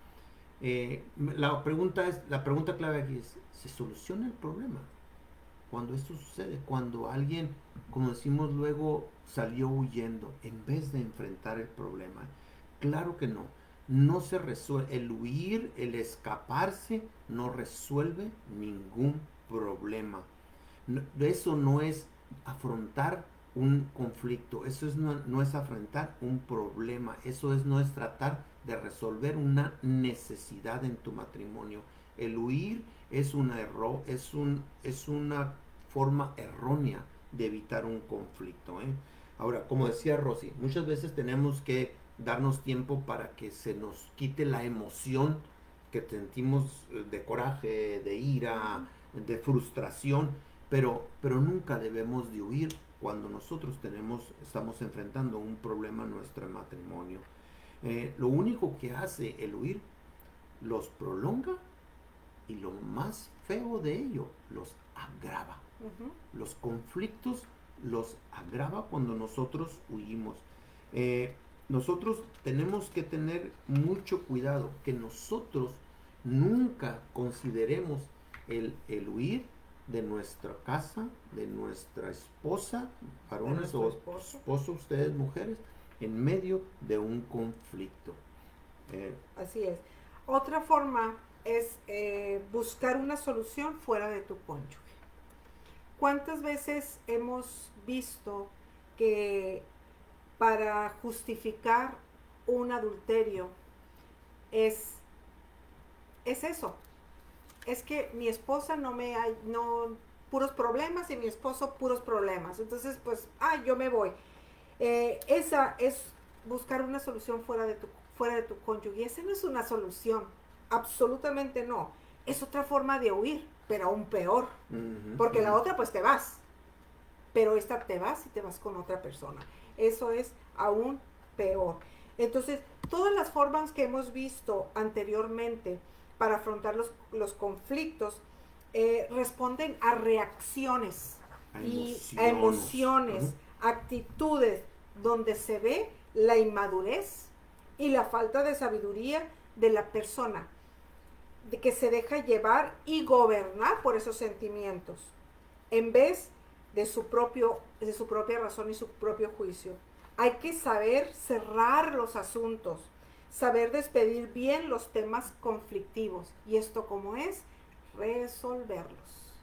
La pregunta clave aquí es, ¿se soluciona el problema? cuando esto sucede, cuando alguien, como decimos luego, salió huyendo en vez de enfrentar el problema. Claro que no. No se resuelve. El huir, el escaparse, no resuelve ningún problema. Eso no es afrontar un conflicto, eso es no es afrontar un problema, eso es no es tratar de resolver una necesidad en tu matrimonio. El huir es un error, es una forma errónea de evitar un conflicto, ¿eh? Ahora, como decía Rosy, muchas veces tenemos que darnos tiempo para que se nos quite la emoción que sentimos de coraje, de ira, de frustración, pero nunca debemos de huir cuando nosotros estamos enfrentando un problema en nuestro matrimonio. Lo único que hace el huir los prolonga y lo más feo de ello, los agrava. Los conflictos los agrava cuando nosotros huimos. Nosotros tenemos que tener mucho cuidado, que nosotros nunca consideremos el huir de nuestra casa, de nuestra esposa, varones o esposo, ustedes mujeres, en medio de un conflicto. Así es. Otra forma es buscar una solución fuera de tu cónyuge. ¿Cuántas veces hemos visto que para justificar un adulterio es eso? Es que mi esposa puros problemas y mi esposo puros problemas. Entonces, pues, yo me voy. Esa es buscar una solución fuera de tu cónyuge. Y esa no es una solución. Absolutamente no. Es otra forma de huir, pero aún peor. Porque la otra, pues te vas. Pero esta te vas y te vas con otra persona. Eso es aún peor. Entonces, todas las formas que hemos visto anteriormente para afrontar los conflictos responden a reacciones a emociones, actitudes donde se ve la inmadurez y la falta de sabiduría de la persona, de que se deja llevar y gobernar por esos sentimientos en vez de su propia razón y su propio juicio. Hay que saber cerrar los asuntos, saber despedir bien los temas conflictivos. ¿Y esto cómo es? Resolverlos.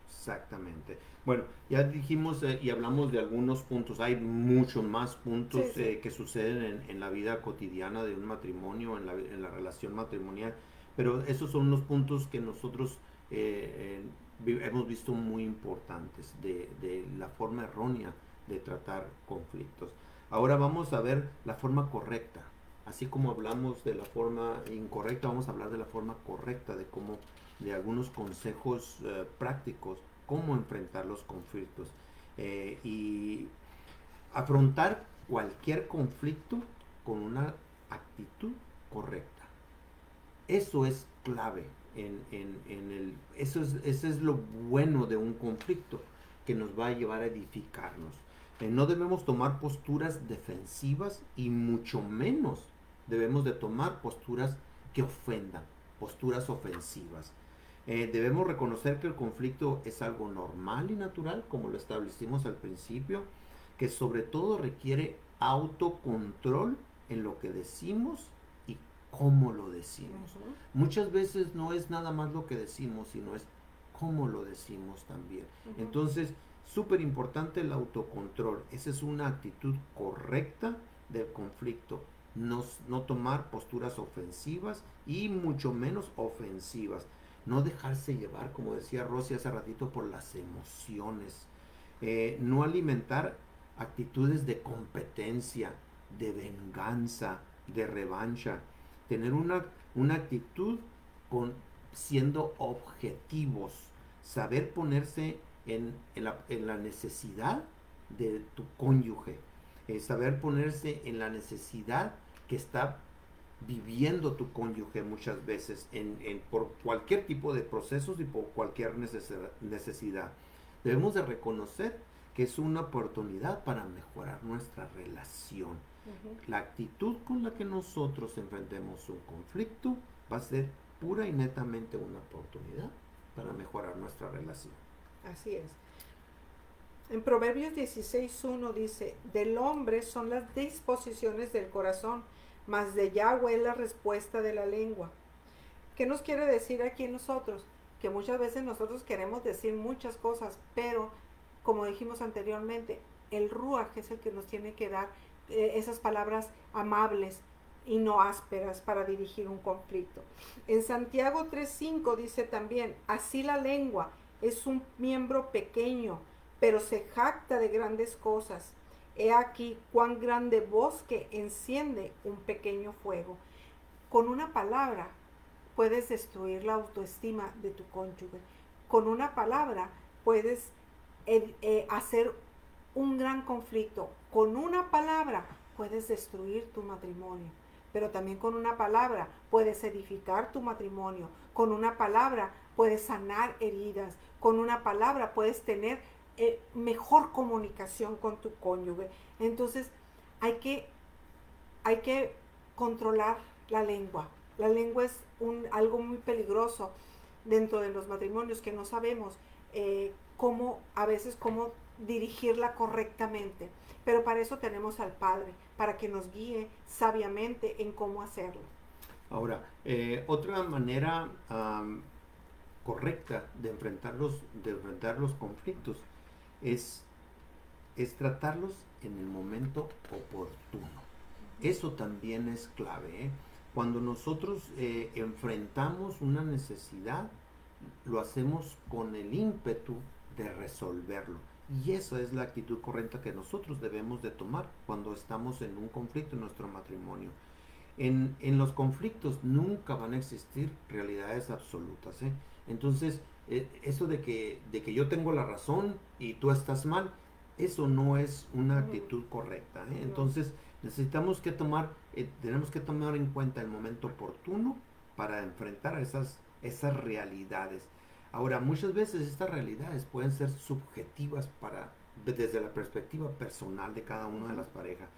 Exactamente. Bueno, ya dijimos y hablamos de algunos puntos. Hay muchos más puntos que suceden en la vida cotidiana de un matrimonio, en la relación matrimonial. Pero esos son los puntos que nosotros hemos visto muy importantes de la forma errónea de tratar conflictos. Ahora vamos a ver la forma correcta. Así como hablamos de la forma incorrecta, vamos a hablar de la forma correcta, de algunos consejos prácticos, cómo enfrentar los conflictos y afrontar cualquier conflicto con una actitud correcta. Eso es clave eso es lo bueno de un conflicto que nos va a llevar a edificarnos. No debemos tomar posturas defensivas y mucho menos debemos de tomar posturas que ofendan, posturas ofensivas. Debemos reconocer que el conflicto es algo normal y natural, como lo establecimos al principio, que sobre todo requiere autocontrol en lo que decimos y cómo lo decimos. Muchas veces no es nada más lo que decimos, sino es cómo lo decimos también. Entonces, súper importante el autocontrol. Esa es una actitud correcta del conflicto. No tomar posturas ofensivas y mucho menos ofensivas. No dejarse llevar, como decía Rosy hace ratito, por las emociones. No alimentar actitudes de competencia, de venganza, de revancha. Tener una actitud siendo objetivos. Saber ponerse en la necesidad de tu cónyuge. Saber ponerse en la necesidad que está viviendo tu cónyuge muchas veces por cualquier tipo de procesos y por cualquier necesidad. Debemos de reconocer que es una oportunidad para mejorar nuestra relación. La actitud con la que nosotros enfrentemos un conflicto va a ser pura y netamente una oportunidad para mejorar nuestra relación. Así es. En Proverbios 16:1 dice, del hombre son las disposiciones del corazón, mas de Yahweh es la respuesta de la lengua. ¿Qué nos quiere decir aquí nosotros? Que muchas veces nosotros queremos decir muchas cosas, pero como dijimos anteriormente, el Ruach es el que nos tiene que dar esas palabras amables y no ásperas para dirigir un conflicto. En Santiago 3:5 dice también, así la lengua es un miembro pequeño, pero se jacta de grandes cosas. He aquí cuán grande bosque enciende un pequeño fuego. Con una palabra puedes destruir la autoestima de tu cónyuge. Con una palabra puedes hacer un gran conflicto. Con una palabra puedes destruir tu matrimonio. Pero también con una palabra puedes edificar tu matrimonio. Con una palabra puedes sanar heridas. Con una palabra puedes tener mejor comunicación con tu cónyuge. Entonces hay que controlar la lengua. La lengua es algo muy peligroso dentro de los matrimonios que no sabemos cómo dirigirla correctamente. Pero para eso tenemos al Padre, para que nos guíe sabiamente en cómo hacerlo. Ahora, otra manera correcta de enfrentar los conflictos es tratarlos en el momento oportuno. Eso también es clave, ¿eh? Cuando nosotros enfrentamos una necesidad, lo hacemos con el ímpetu de resolverlo. Y esa es la actitud correcta que nosotros debemos de tomar cuando estamos en un conflicto en nuestro matrimonio. En los conflictos nunca van a existir realidades absolutas, ¿eh? Entonces, eso de que yo tengo la razón y tú estás mal, eso no es una actitud correcta, ¿eh? Entonces, tenemos que tomar en cuenta el momento oportuno para enfrentar esas realidades. Ahora, muchas veces estas realidades pueden ser subjetivas desde la perspectiva personal de cada una de las parejas.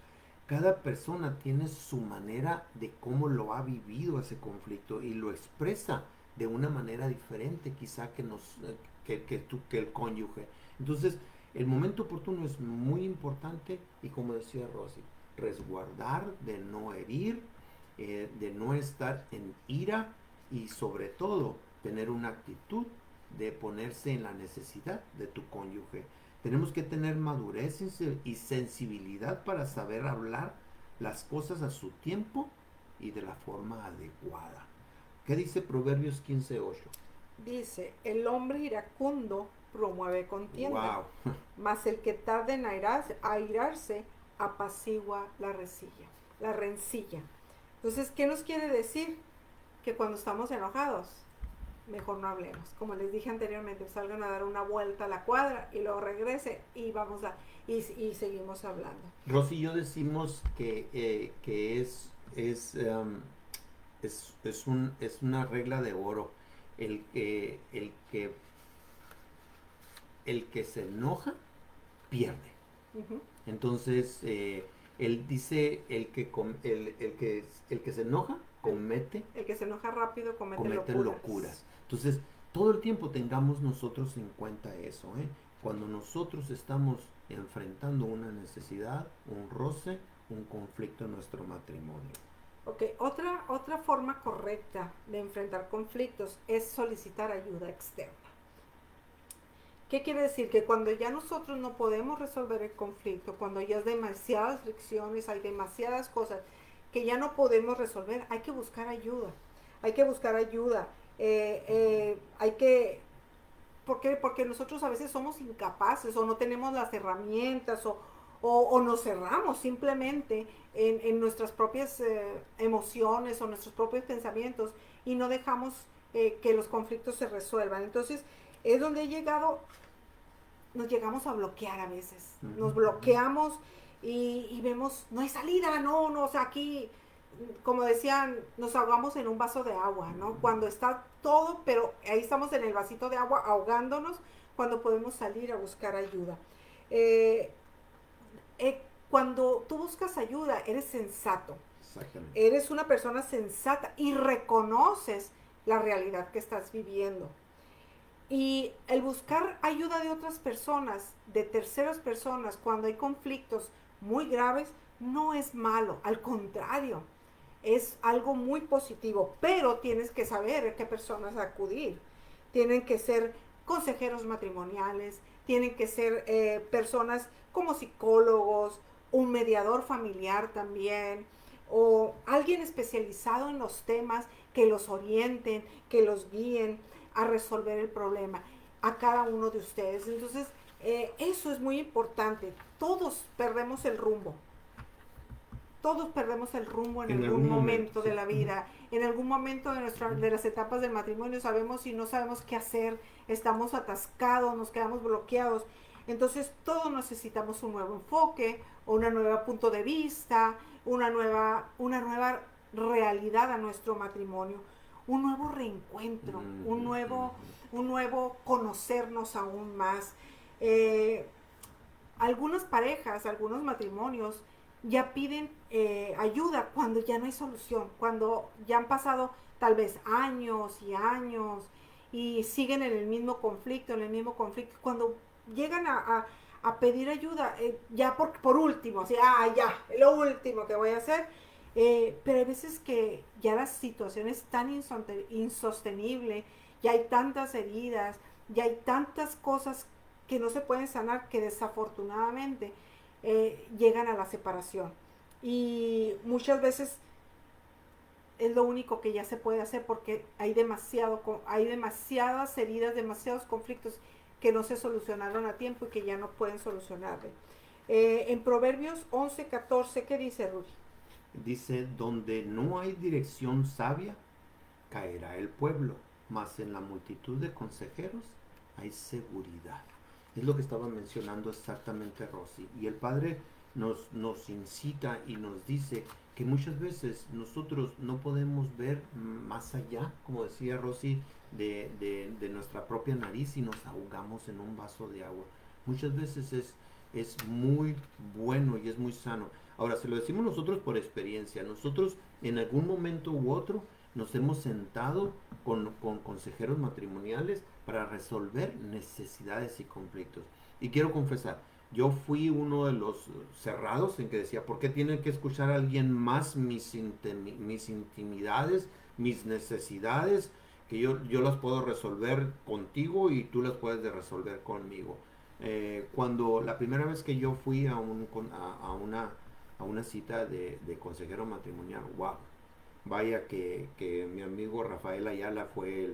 Cada persona tiene su manera de cómo lo ha vivido ese conflicto y lo expresa de una manera diferente quizá que el cónyuge. Entonces, el momento oportuno es muy importante y, como decía Rosy, resguardar, de no herir, de no estar en ira y sobre todo tener una actitud de ponerse en la necesidad de tu cónyuge. Tenemos que tener madurez y sensibilidad para saber hablar las cosas a su tiempo y de la forma adecuada. ¿Qué dice Proverbios 15:8? Dice, el hombre iracundo promueve contienda, Wow. mas el que tarda en airarse apacigua la rencilla. Entonces, ¿qué nos quiere decir? Que cuando estamos enojados, mejor no hablemos. Como les dije anteriormente, salgan a dar una vuelta a la cuadra y luego regrese y y seguimos hablando. Rosy y yo decimos que es una regla de oro. El que se enoja pierde. Uh-huh. Entonces él dice el que se enoja comete. El que se enoja rápido comete locuras. Entonces, todo el tiempo tengamos nosotros en cuenta eso, ¿eh? Cuando nosotros estamos enfrentando una necesidad, un roce, un conflicto en nuestro matrimonio. Ok, otra forma correcta de enfrentar conflictos es solicitar ayuda externa. ¿Qué quiere decir? Que cuando ya nosotros no podemos resolver el conflicto, cuando ya hay demasiadas fricciones, hay demasiadas cosas que ya no podemos resolver, hay que buscar ayuda. Porque nosotros a veces somos incapaces o no tenemos las herramientas o nos cerramos simplemente en nuestras propias emociones o nuestros propios pensamientos y no dejamos que los conflictos se resuelvan. Entonces es donde nos llegamos a bloquear a veces. Nos bloqueamos y vemos, no hay salida, no, o sea, aquí, como decían, nos ahogamos en un vaso de agua, ¿no? Cuando está todo, pero ahí estamos en el vasito de agua ahogándonos, cuando podemos salir a buscar ayuda. Cuando tú buscas ayuda, eres sensato. Exactamente. Eres una persona sensata y reconoces la realidad que estás viviendo. Y el buscar ayuda de otras personas, de terceras personas, cuando hay conflictos muy graves, no es malo, al contrario, es algo muy positivo, pero tienes que saber a qué personas acudir. Tienen que ser consejeros matrimoniales, tienen que ser personas como psicólogos, un mediador familiar también, o alguien especializado en los temas que los orienten, que los guíen a resolver el problema a cada uno de ustedes. Entonces, eso es muy importante. Todos perdemos el rumbo. Todos perdemos el rumbo en En algún algún momento, momento sí. de la vida. En algún momento de las etapas del matrimonio sabemos y no sabemos qué hacer. Estamos atascados, nos quedamos bloqueados. Entonces todos necesitamos un nuevo enfoque, o una nueva punto de vista, una nueva realidad a nuestro matrimonio, un nuevo reencuentro, un nuevo conocernos aún más. Eh, Algunas parejas, algunos matrimonios ya piden ayuda cuando ya no hay solución, cuando ya han pasado tal vez años y años y siguen en el mismo conflicto, cuando llegan a pedir ayuda, ya por último, así, ya, lo último que voy a hacer, pero hay veces que ya la situación es tan insostenible, ya hay tantas heridas, ya hay tantas cosas que no se pueden sanar, que desafortunadamente llegan a la separación. Y muchas veces es lo único que ya se puede hacer porque hay demasiadas heridas, demasiados conflictos que no se solucionaron a tiempo y que ya no pueden solucionarse. En Proverbios 11:14, ¿qué dice Rudy? Dice, donde no hay dirección sabia, caerá el pueblo, mas en la multitud de consejeros hay seguridad. Es lo que estaba mencionando exactamente Rosy. Y el Padre nos incita y nos dice que muchas veces nosotros no podemos ver más allá, como decía Rosy, de nuestra propia nariz y nos ahogamos en un vaso de agua. Muchas veces es muy bueno y es muy sano. Ahora, se lo decimos nosotros por experiencia. Nosotros en algún momento u otro nos hemos sentado con consejeros matrimoniales para resolver necesidades y conflictos. Y quiero confesar, yo fui uno de los cerrados en que decía, ¿por qué tiene que escuchar a alguien más mis intimidades, mis necesidades, que yo las puedo resolver contigo y tú las puedes resolver conmigo? Cuando la primera vez que yo fui a una cita de consejero matrimonial, wow, vaya que mi amigo Rafael Ayala fue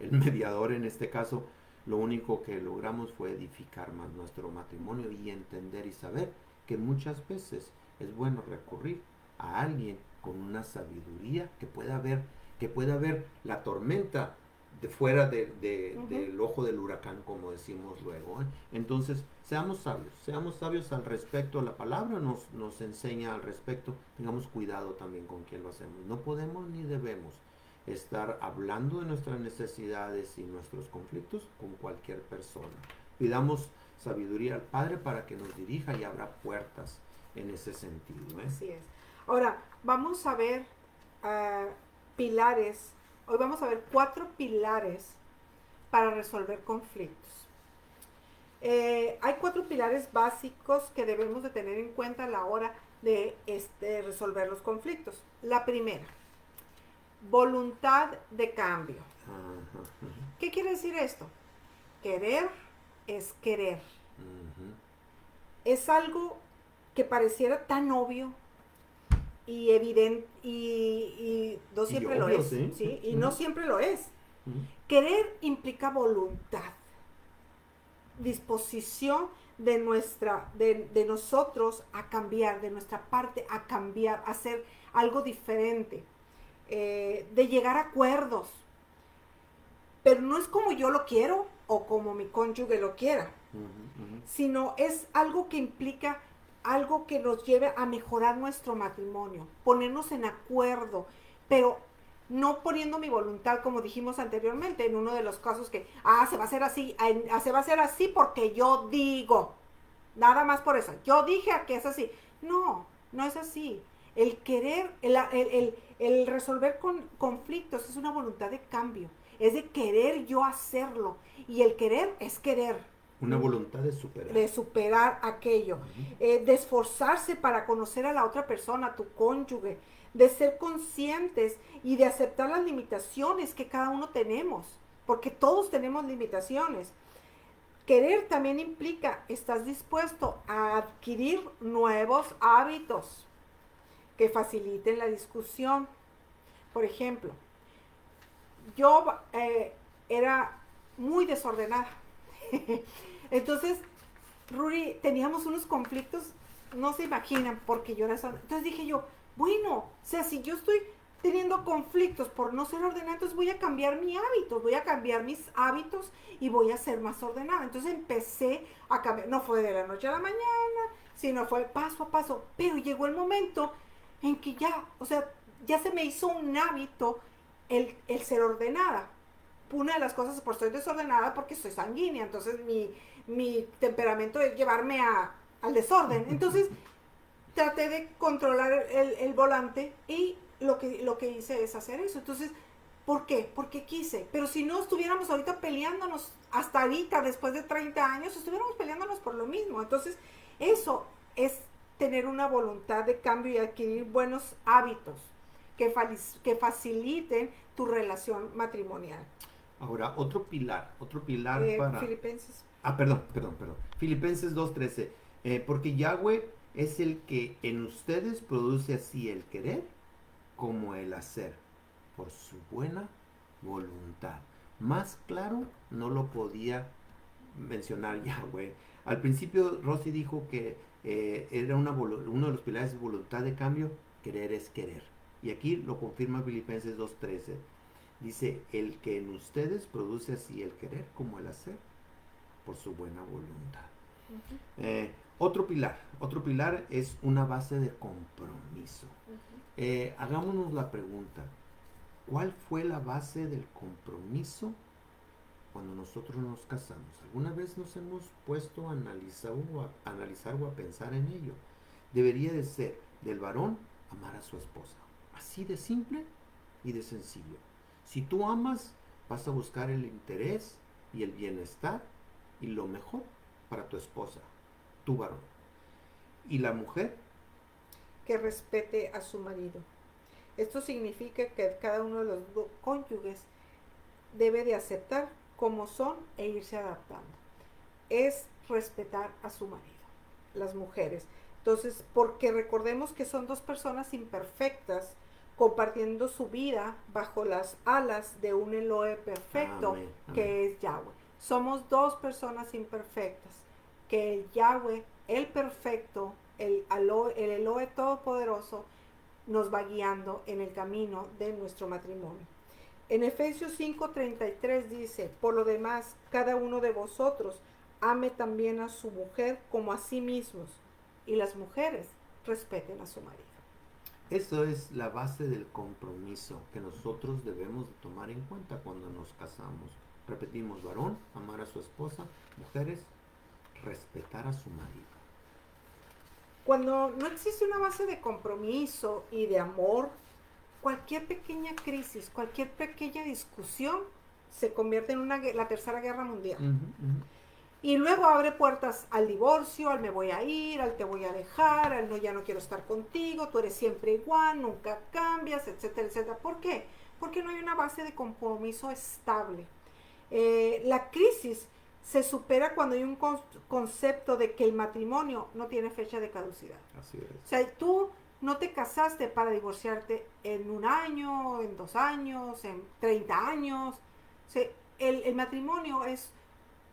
el mediador en este caso. Lo único que logramos fue edificar más nuestro matrimonio y entender y saber que muchas veces es bueno recurrir a alguien con una sabiduría que pueda ver la tormenta de fuera del ojo del huracán, como decimos luego. Entonces, seamos sabios al respecto. La palabra nos enseña al respecto. Tengamos cuidado también con quién lo hacemos. No podemos ni debemos estar hablando de nuestras necesidades y nuestros conflictos con cualquier persona. Pidamos sabiduría al Padre para que nos dirija y abra puertas en ese sentido. Así es. Ahora, vamos a ver pilares. Hoy vamos a ver 4 pilares para resolver conflictos. Hay 4 pilares básicos que debemos de tener en cuenta a la hora de resolver los conflictos. La primera, voluntad de cambio. ¿Qué quiere decir esto? Querer es querer. Es algo que pareciera tan obvio y evidente y no siempre lo es, ¿sí? Y no siempre lo es. Querer implica voluntad, disposición de nosotros a cambiar, de nuestra parte a cambiar, a hacer algo diferente, de llegar a acuerdos. Pero no es como yo lo quiero o como mi cónyuge lo quiera, sino es algo que implica algo que nos lleve a mejorar nuestro matrimonio, ponernos en acuerdo, pero no poniendo mi voluntad, como dijimos anteriormente, en uno de los casos que, se va a hacer así, se va a hacer así porque yo digo, nada más por eso, yo dije que es así. No, no es así. El querer, el resolver conflictos es una voluntad de cambio, es de querer yo hacerlo. Y el querer es querer. Una voluntad de superar. De superar aquello. De esforzarse para conocer a la otra persona, a tu cónyuge. De ser conscientes y de aceptar las limitaciones que cada uno tenemos. Porque todos tenemos limitaciones. Querer también implica, estás dispuesto a adquirir nuevos hábitos que faciliten la discusión. Por ejemplo, yo era muy desordenada. Entonces, Rudy, teníamos unos conflictos, no se imaginan, porque yo era desordenada. Entonces dije yo, bueno, o sea, si yo estoy teniendo conflictos por no ser ordenada, entonces voy a cambiar mi hábito, voy a cambiar mis hábitos y voy a ser más ordenada. Entonces empecé a cambiar, no fue de la noche a la mañana, sino fue paso a paso, pero llegó el momento en que ya, o sea, ya se me hizo un hábito el ser ordenada. Una de las cosas, por soy desordenada porque soy sanguínea, entonces mi temperamento es llevarme al desorden. Entonces traté de controlar el volante y lo que hice es hacer eso. Entonces, ¿por qué? Porque quise. Pero si no estuviéramos ahorita peleándonos, hasta ahorita, después de 30 años, estuviéramos peleándonos por lo mismo. Entonces, eso es tener una voluntad de cambio y adquirir buenos hábitos que faciliten tu relación matrimonial. Ahora, otro pilar para... Filipenses. Perdón. Filipenses 2:13. Porque Yahweh es el que en ustedes produce así el querer como el hacer, por su buena voluntad. Más claro no lo podía mencionar Yahweh. Al principio Rosy dijo que era uno de los pilares de voluntad de cambio, querer es querer. Y aquí lo confirma Filipenses 2:13. Dice, el que en ustedes produce así el querer como el hacer, por su buena voluntad. Otro pilar es una base de compromiso. Hagámonos la pregunta, ¿cuál fue la base del compromiso cuando nosotros nos casamos? ¿Alguna vez nos hemos puesto a analizar o a pensar en ello? Debería de ser del varón amar a su esposa. Así de simple y de sencillo. Si tú amas, vas a buscar el interés y el bienestar y lo mejor para tu esposa, tu varón. Y la mujer, que respete a su marido. Esto significa que cada uno de los cónyuges debe de aceptar como son e irse adaptando. Es respetar a su marido, las mujeres. Entonces, porque recordemos que son dos personas imperfectas compartiendo su vida bajo las alas de un Elohe perfecto, amén. Que es Yahweh. Somos dos personas imperfectas, que el Yahweh, el perfecto, el Elohe todopoderoso, nos va guiando en el camino de nuestro matrimonio. En Efesios 5:33 dice, por lo demás, cada uno de vosotros ame también a su mujer como a sí mismos, y las mujeres respeten a su marido. Eso es la base del compromiso que nosotros debemos de tomar en cuenta cuando nos casamos. Repetimos, varón, amar a su esposa, mujeres, respetar a su marido. Cuando no existe una base de compromiso y de amor, cualquier pequeña crisis, cualquier pequeña discusión se convierte en la tercera guerra mundial. Y luego abre puertas al divorcio, al me voy a ir, al te voy a dejar, al no, ya no quiero estar contigo, tú eres siempre igual, nunca cambias, etcétera, etcétera. ¿Por qué? Porque no hay una base de compromiso estable. La crisis se supera cuando hay un concepto de que el matrimonio no tiene fecha de caducidad. Así es. O sea, tú no te casaste para divorciarte en 1 año, en 2 años, en 30 años. O sea, el matrimonio es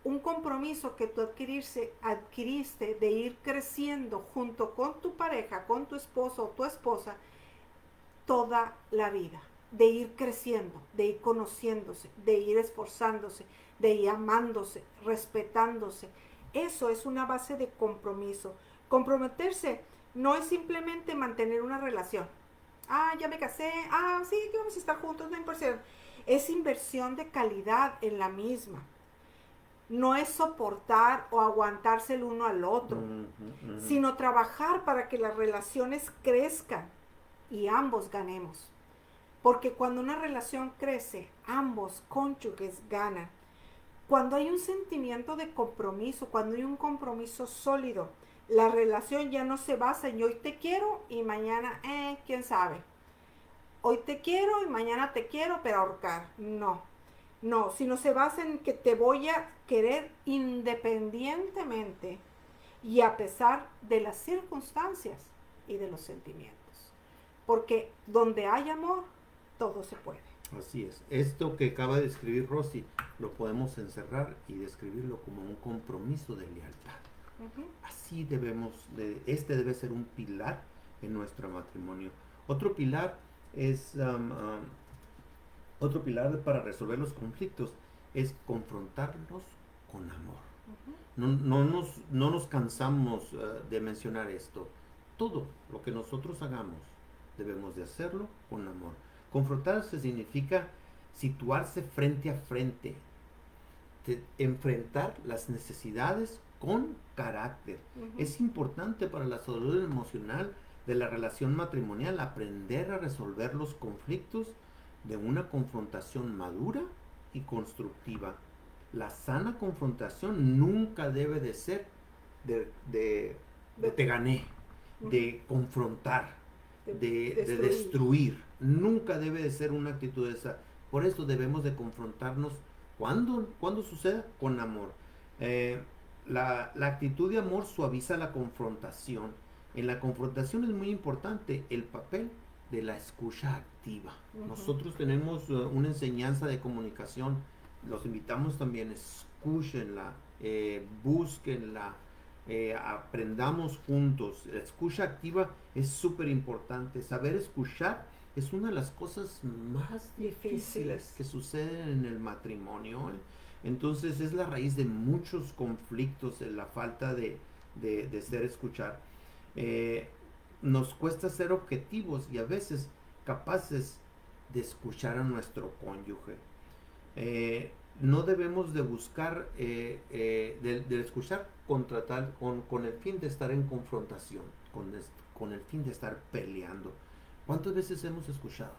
un compromiso que tú adquiriste de ir creciendo junto con tu pareja, con tu esposo o tu esposa, toda la vida. De ir creciendo, de ir conociéndose, de ir esforzándose, de ir amándose, respetándose. Eso es una base de compromiso. Comprometerse no es simplemente mantener una relación. Ya me casé, sí, que vamos a estar juntos, no importa. Es inversión de calidad en la misma. No es soportar o aguantarse el uno al otro, sino trabajar para que las relaciones crezcan y ambos ganemos. Porque cuando una relación crece, ambos cónyuges ganan. Cuando hay un sentimiento de compromiso, cuando hay un compromiso sólido, la relación ya no se basa en hoy te quiero y mañana, quién sabe. Hoy te quiero y mañana te quiero, pero ahorcar. No, no, sino se basa en que te voy a querer independientemente y a pesar de las circunstancias y de los sentimientos. Porque donde hay amor, todo se puede. Así es. Esto que acaba de escribir Rosy lo podemos encerrar y describirlo como un compromiso de lealtad. Así este debe ser un pilar en nuestro matrimonio. Otro pilar es, otro pilar para resolver los conflictos es confrontarlos con amor. No nos cansamos de mencionar esto. Todo lo que nosotros hagamos debemos de hacerlo con amor. Confrontarse significa situarse frente a frente, enfrentar las necesidades con carácter. Es importante para la salud emocional de la relación matrimonial aprender a resolver los conflictos de una confrontación madura y constructiva. La sana confrontación nunca debe de ser de te gané, de confrontar, de destruir. Nunca debe de ser una actitud esa. Por eso debemos de confrontarnos cuando suceda con amor. La actitud de amor suaviza la confrontación. En la confrontación es muy importante el papel de la escucha activa. Nosotros tenemos una enseñanza de comunicación. Los invitamos también, escúchenla, búsquenla, aprendamos juntos. La escucha activa es súper importante. Saber escuchar es una de las cosas más difíciles que suceden en el matrimonio. Entonces es la raíz de muchos conflictos, la falta de ser escuchar. Nos cuesta ser objetivos y a veces capaces de escuchar a nuestro cónyuge. No debemos de buscar, de escuchar con el fin de estar en confrontación, con el fin de estar peleando. ¿Cuántas veces hemos escuchado?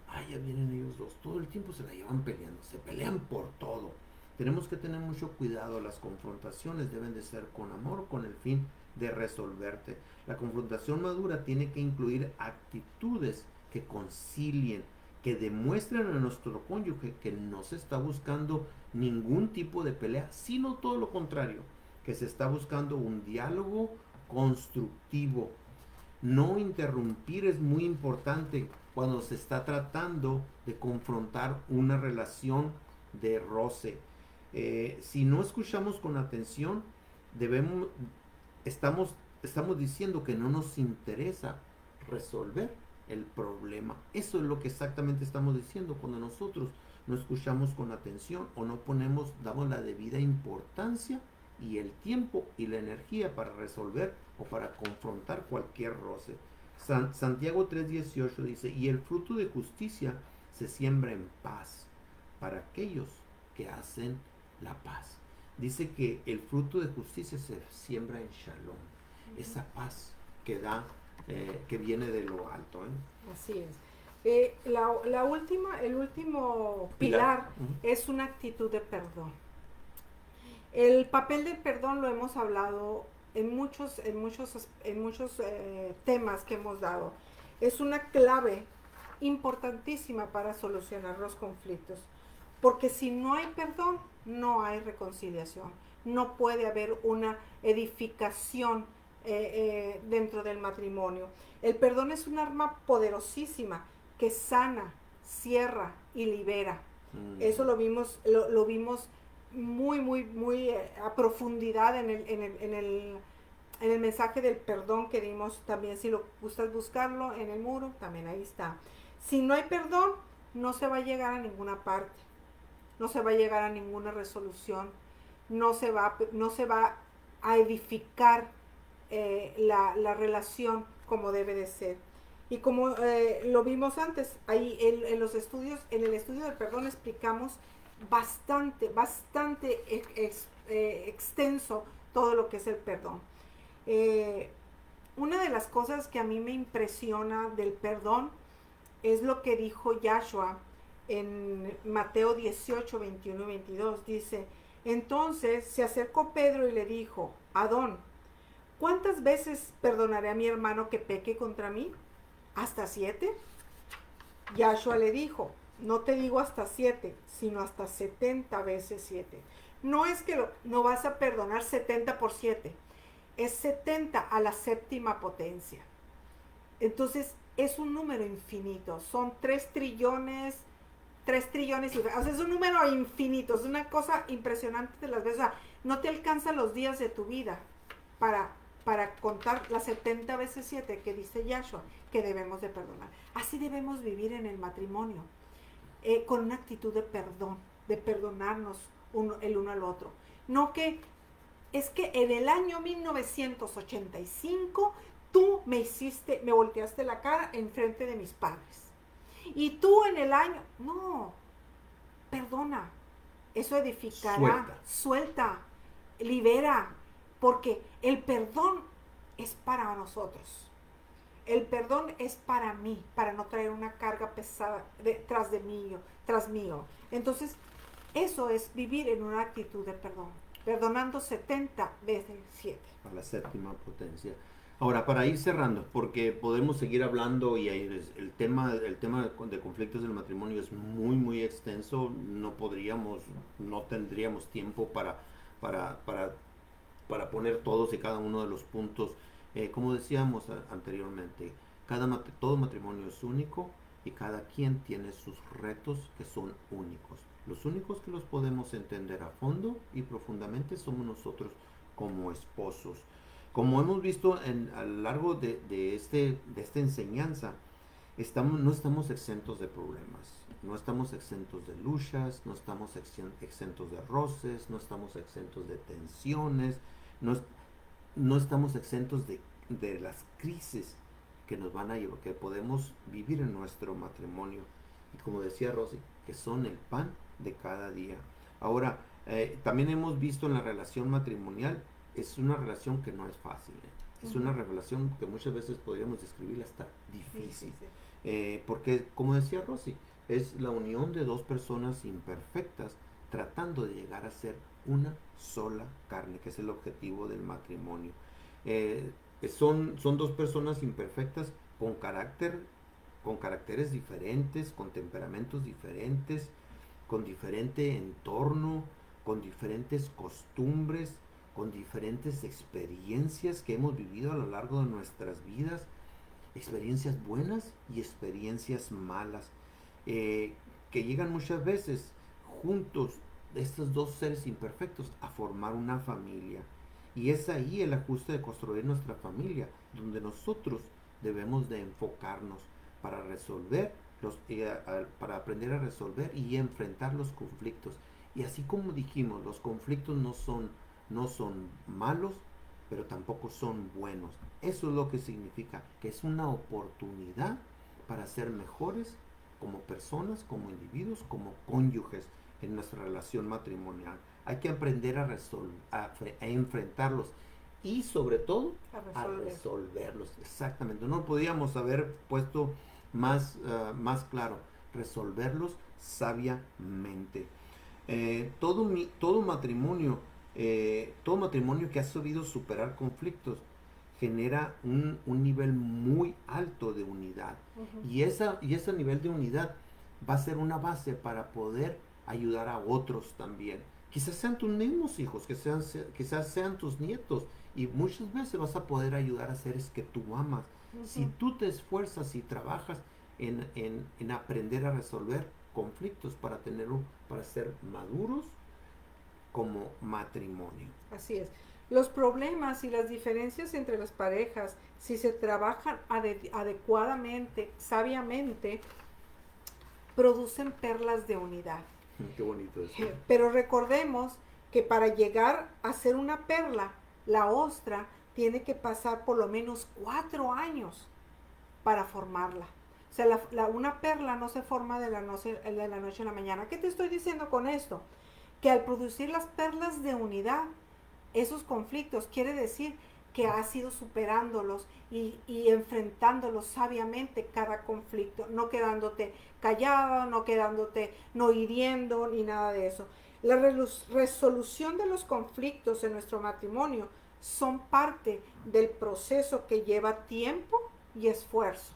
Ay, ya vienen ellos dos, todo el tiempo se la llevan peleando, se pelean por todo. Tenemos que tener mucho cuidado, las confrontaciones deben de ser con amor, con el fin de resolverte. La confrontación madura tiene que incluir actitudes que concilien, que demuestren a nuestro cónyuge que no se está buscando ningún tipo de pelea, sino todo lo contrario, que se está buscando un diálogo constructivo. No interrumpir es muy importante cuando se está tratando de confrontar una relación de roce. Si no escuchamos con atención, estamos diciendo que no nos interesa resolver el problema. Eso es lo que exactamente estamos diciendo cuando nosotros no escuchamos con atención o no damos la debida importancia y el tiempo y la energía para resolver o para confrontar cualquier roce. Santiago 3:18 dice, y el fruto de justicia se siembra en paz para aquellos que hacen la paz. Dice que el fruto de justicia se siembra en shalom, esa paz que da, que viene de lo alto. Así es. El último pilar es una actitud de perdón. El papel del perdón lo hemos hablado en muchos temas que hemos dado. Es una clave importantísima para solucionar los conflictos, porque si no hay perdón, no hay reconciliación. No puede haber una edificación dentro del matrimonio. El perdón es un arma poderosísima que sana, cierra y libera. Eso lo vimos muy a profundidad en el mensaje del perdón que dimos también. Si lo gustas buscarlo en el muro, también ahí está. Si no hay perdón, no se va a llegar a ninguna parte, no se va a llegar a ninguna resolución, no se va a edificar la relación como debe de ser. Y como lo vimos antes, ahí en el estudio del perdón explicamos bastante extenso todo lo que es el perdón. Una de las cosas que a mí me impresiona del perdón es lo que dijo Yahshua en Mateo 18, 21 y 22. Dice, entonces se acercó Pedro y le dijo, Adón, ¿cuántas veces perdonaré a mi hermano que peque contra mí? ¿Hasta 7? Yahshua le dijo, no te digo hasta 7, sino hasta 70 veces 7. No es que no vas a perdonar 70 por 7, es 70 a la séptima potencia. Entonces es un número infinito, son 3 trillones, o sea, es un número infinito, es una cosa impresionante de las veces, o sea, no te alcanzan los días de tu vida para, para contar las 70 veces 7 que dice Yahshua que debemos de perdonar. Así debemos vivir en el matrimonio, con una actitud de perdón, de perdonarnos el uno al otro. No que, es que en el año 1985 tú me volteaste la cara en frente de mis padres. Y tú en el año, no, perdona, eso edificará, suelta, libera, porque el perdón es para nosotros. El perdón es para mí, para no traer una carga pesada tras mío. Entonces, eso es vivir en una actitud de perdón, perdonando 70 veces 7. A la séptima potencia. Ahora, para ir cerrando, porque podemos seguir hablando y el tema de conflictos del matrimonio es muy, muy extenso. No tendríamos tiempo para poner todos y cada uno de los puntos. Como decíamos anteriormente, todo matrimonio es único y cada quien tiene sus retos que son únicos. Los únicos que los podemos entender a fondo y profundamente somos nosotros como esposos. Como hemos visto a lo largo de esta enseñanza, no estamos exentos de problemas, no estamos exentos de luchas, no estamos exentos de roces, no estamos exentos de tensiones, no estamos exentos de las crisis que nos van a llevar, que podemos vivir en nuestro matrimonio. Y como decía Rosy, que son el pan de cada día. Ahora, también hemos visto en la relación matrimonial, es una relación que no es fácil. Es una relación que muchas veces podríamos describir hasta difícil. Porque, como decía Rosy, es la unión de dos personas imperfectas tratando de llegar a ser una sola carne, que es el objetivo del matrimonio. Son dos personas imperfectas con caracteres diferentes, con temperamentos diferentes, con diferente entorno, con diferentes costumbres, con diferentes experiencias que hemos vivido a lo largo de nuestras vidas, experiencias buenas y experiencias malas, que llegan muchas veces juntos estos dos seres imperfectos a formar una familia. Y es ahí el ajuste de construir nuestra familia, donde nosotros debemos de enfocarnos para resolver para aprender a resolver y enfrentar los conflictos. Y así como dijimos, los conflictos no son malos, pero tampoco son buenos. Eso es lo que significa, que es una oportunidad para ser mejores como personas, como individuos, como cónyuges en nuestra relación matrimonial. Hay que aprender a enfrentarlos y sobre todo a resolverlos. Exactamente. No podíamos haber puesto más claro, resolverlos sabiamente. Todo matrimonio que ha sabido superar conflictos genera un nivel muy alto de unidad. Y ese nivel de unidad va a ser una base para poder ayudar a otros también. Quizás sean tus mismos hijos, quizás sean tus nietos, y muchas veces vas a poder ayudar a seres que tú amas. Si tú te esfuerzas y trabajas en aprender a resolver conflictos para ser maduros como matrimonio. Así es. Los problemas y las diferencias entre las parejas, si se trabajan adecuadamente, sabiamente, producen perlas de unidad. Qué bonito eso. Pero recordemos que para llegar a ser una perla, la ostra tiene que pasar por lo menos 4 años para formarla. O sea, una perla no se forma de la noche a la mañana. ¿Qué te estoy diciendo con esto? Que al producir las perlas de unidad, esos conflictos, quiere decir que has ido superándolos y enfrentándolos sabiamente cada conflicto, no quedándote callado, no hiriendo ni nada de eso. La resolución de los conflictos en nuestro matrimonio son parte del proceso que lleva tiempo y esfuerzo.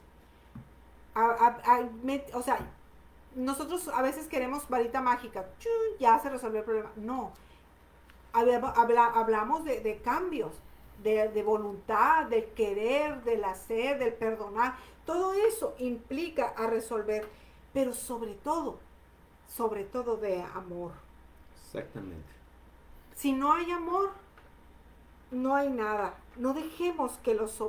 O sea, nosotros a veces queremos varita mágica, ya se resolvió el problema. No, hablamos de cambios, de voluntad, del querer, del hacer, del perdonar. Todo eso implica a resolver, pero sobre todo de amor. Exactamente. Si no hay amor, no hay nada. No dejemos que los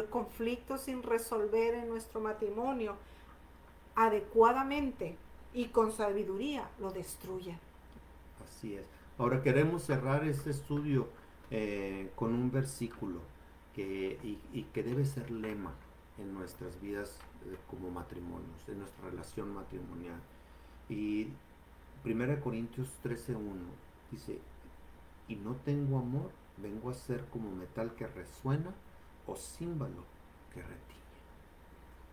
conflictos sin resolver en nuestro matrimonio adecuadamente y con sabiduría lo destruyan. Así es. Ahora queremos cerrar este estudio con un versículo y que debe ser lema en nuestras vidas como matrimonios, en nuestra relación matrimonial. Y 1 Corintios 13:1 dice, y no tengo amor, vengo a ser como metal que resuena o címbalo que retiñe.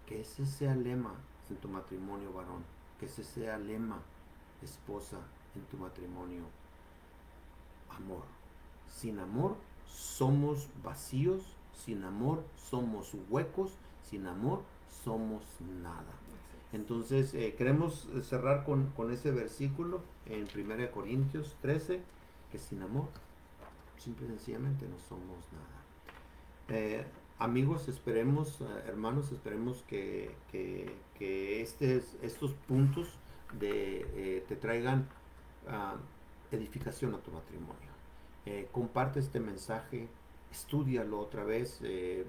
Que ese sea lema en tu matrimonio, varón. Que ese sea lema, esposa, en tu matrimonio. Amor. Sin amor somos vacíos, sin amor somos huecos, sin amor somos nada. Entonces queremos cerrar con ese versículo en 1 Corintios 13, que sin amor simple y sencillamente no somos nada. Amigos, esperemos, hermanos, esperemos que estos puntos te traigan edificación a tu matrimonio. Comparte este mensaje, estúdialo otra vez,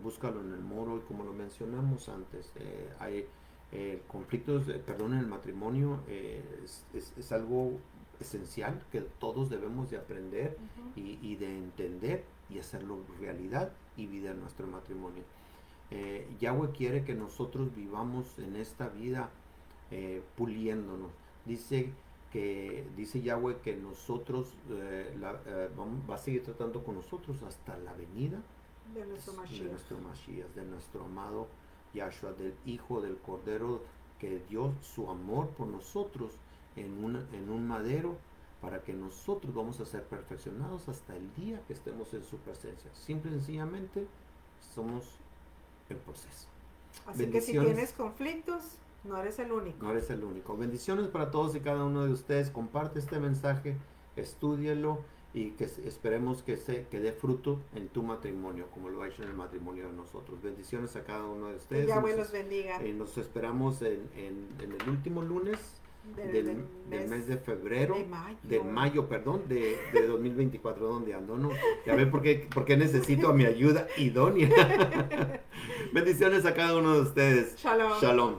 búscalo en el muro, y como lo mencionamos antes, hay conflictos, perdón, en el matrimonio es algo esencial que todos debemos de aprender y de entender y hacerlo realidad y vida en nuestro matrimonio. Yahweh quiere que nosotros vivamos en esta vida puliéndonos. Dice Yahweh que nosotros va a seguir tratando con nosotros hasta la venida de nuestro Mashiach, de nuestro amado Yahshua, del Hijo del Cordero que dio su amor por nosotros en un madero, para que nosotros vamos a ser perfeccionados hasta el día que estemos en su presencia. Simple y sencillamente somos el proceso. Así que si tienes conflictos, no eres el único. No eres el único. Bendiciones para todos y cada uno de ustedes. Comparte este mensaje, estúdielo y que esperemos que dé fruto en tu matrimonio, como lo ha hecho en el matrimonio de nosotros. Bendiciones a cada uno de ustedes. Que Yahweh los bendiga. Nos esperamos en el último lunes del mes de febrero, de mayo, perdón, de 2024, donde ando, ¿no? Ya ven por qué necesito a mi ayuda idónea. Bendiciones a cada uno de ustedes. Shalom. Shalom.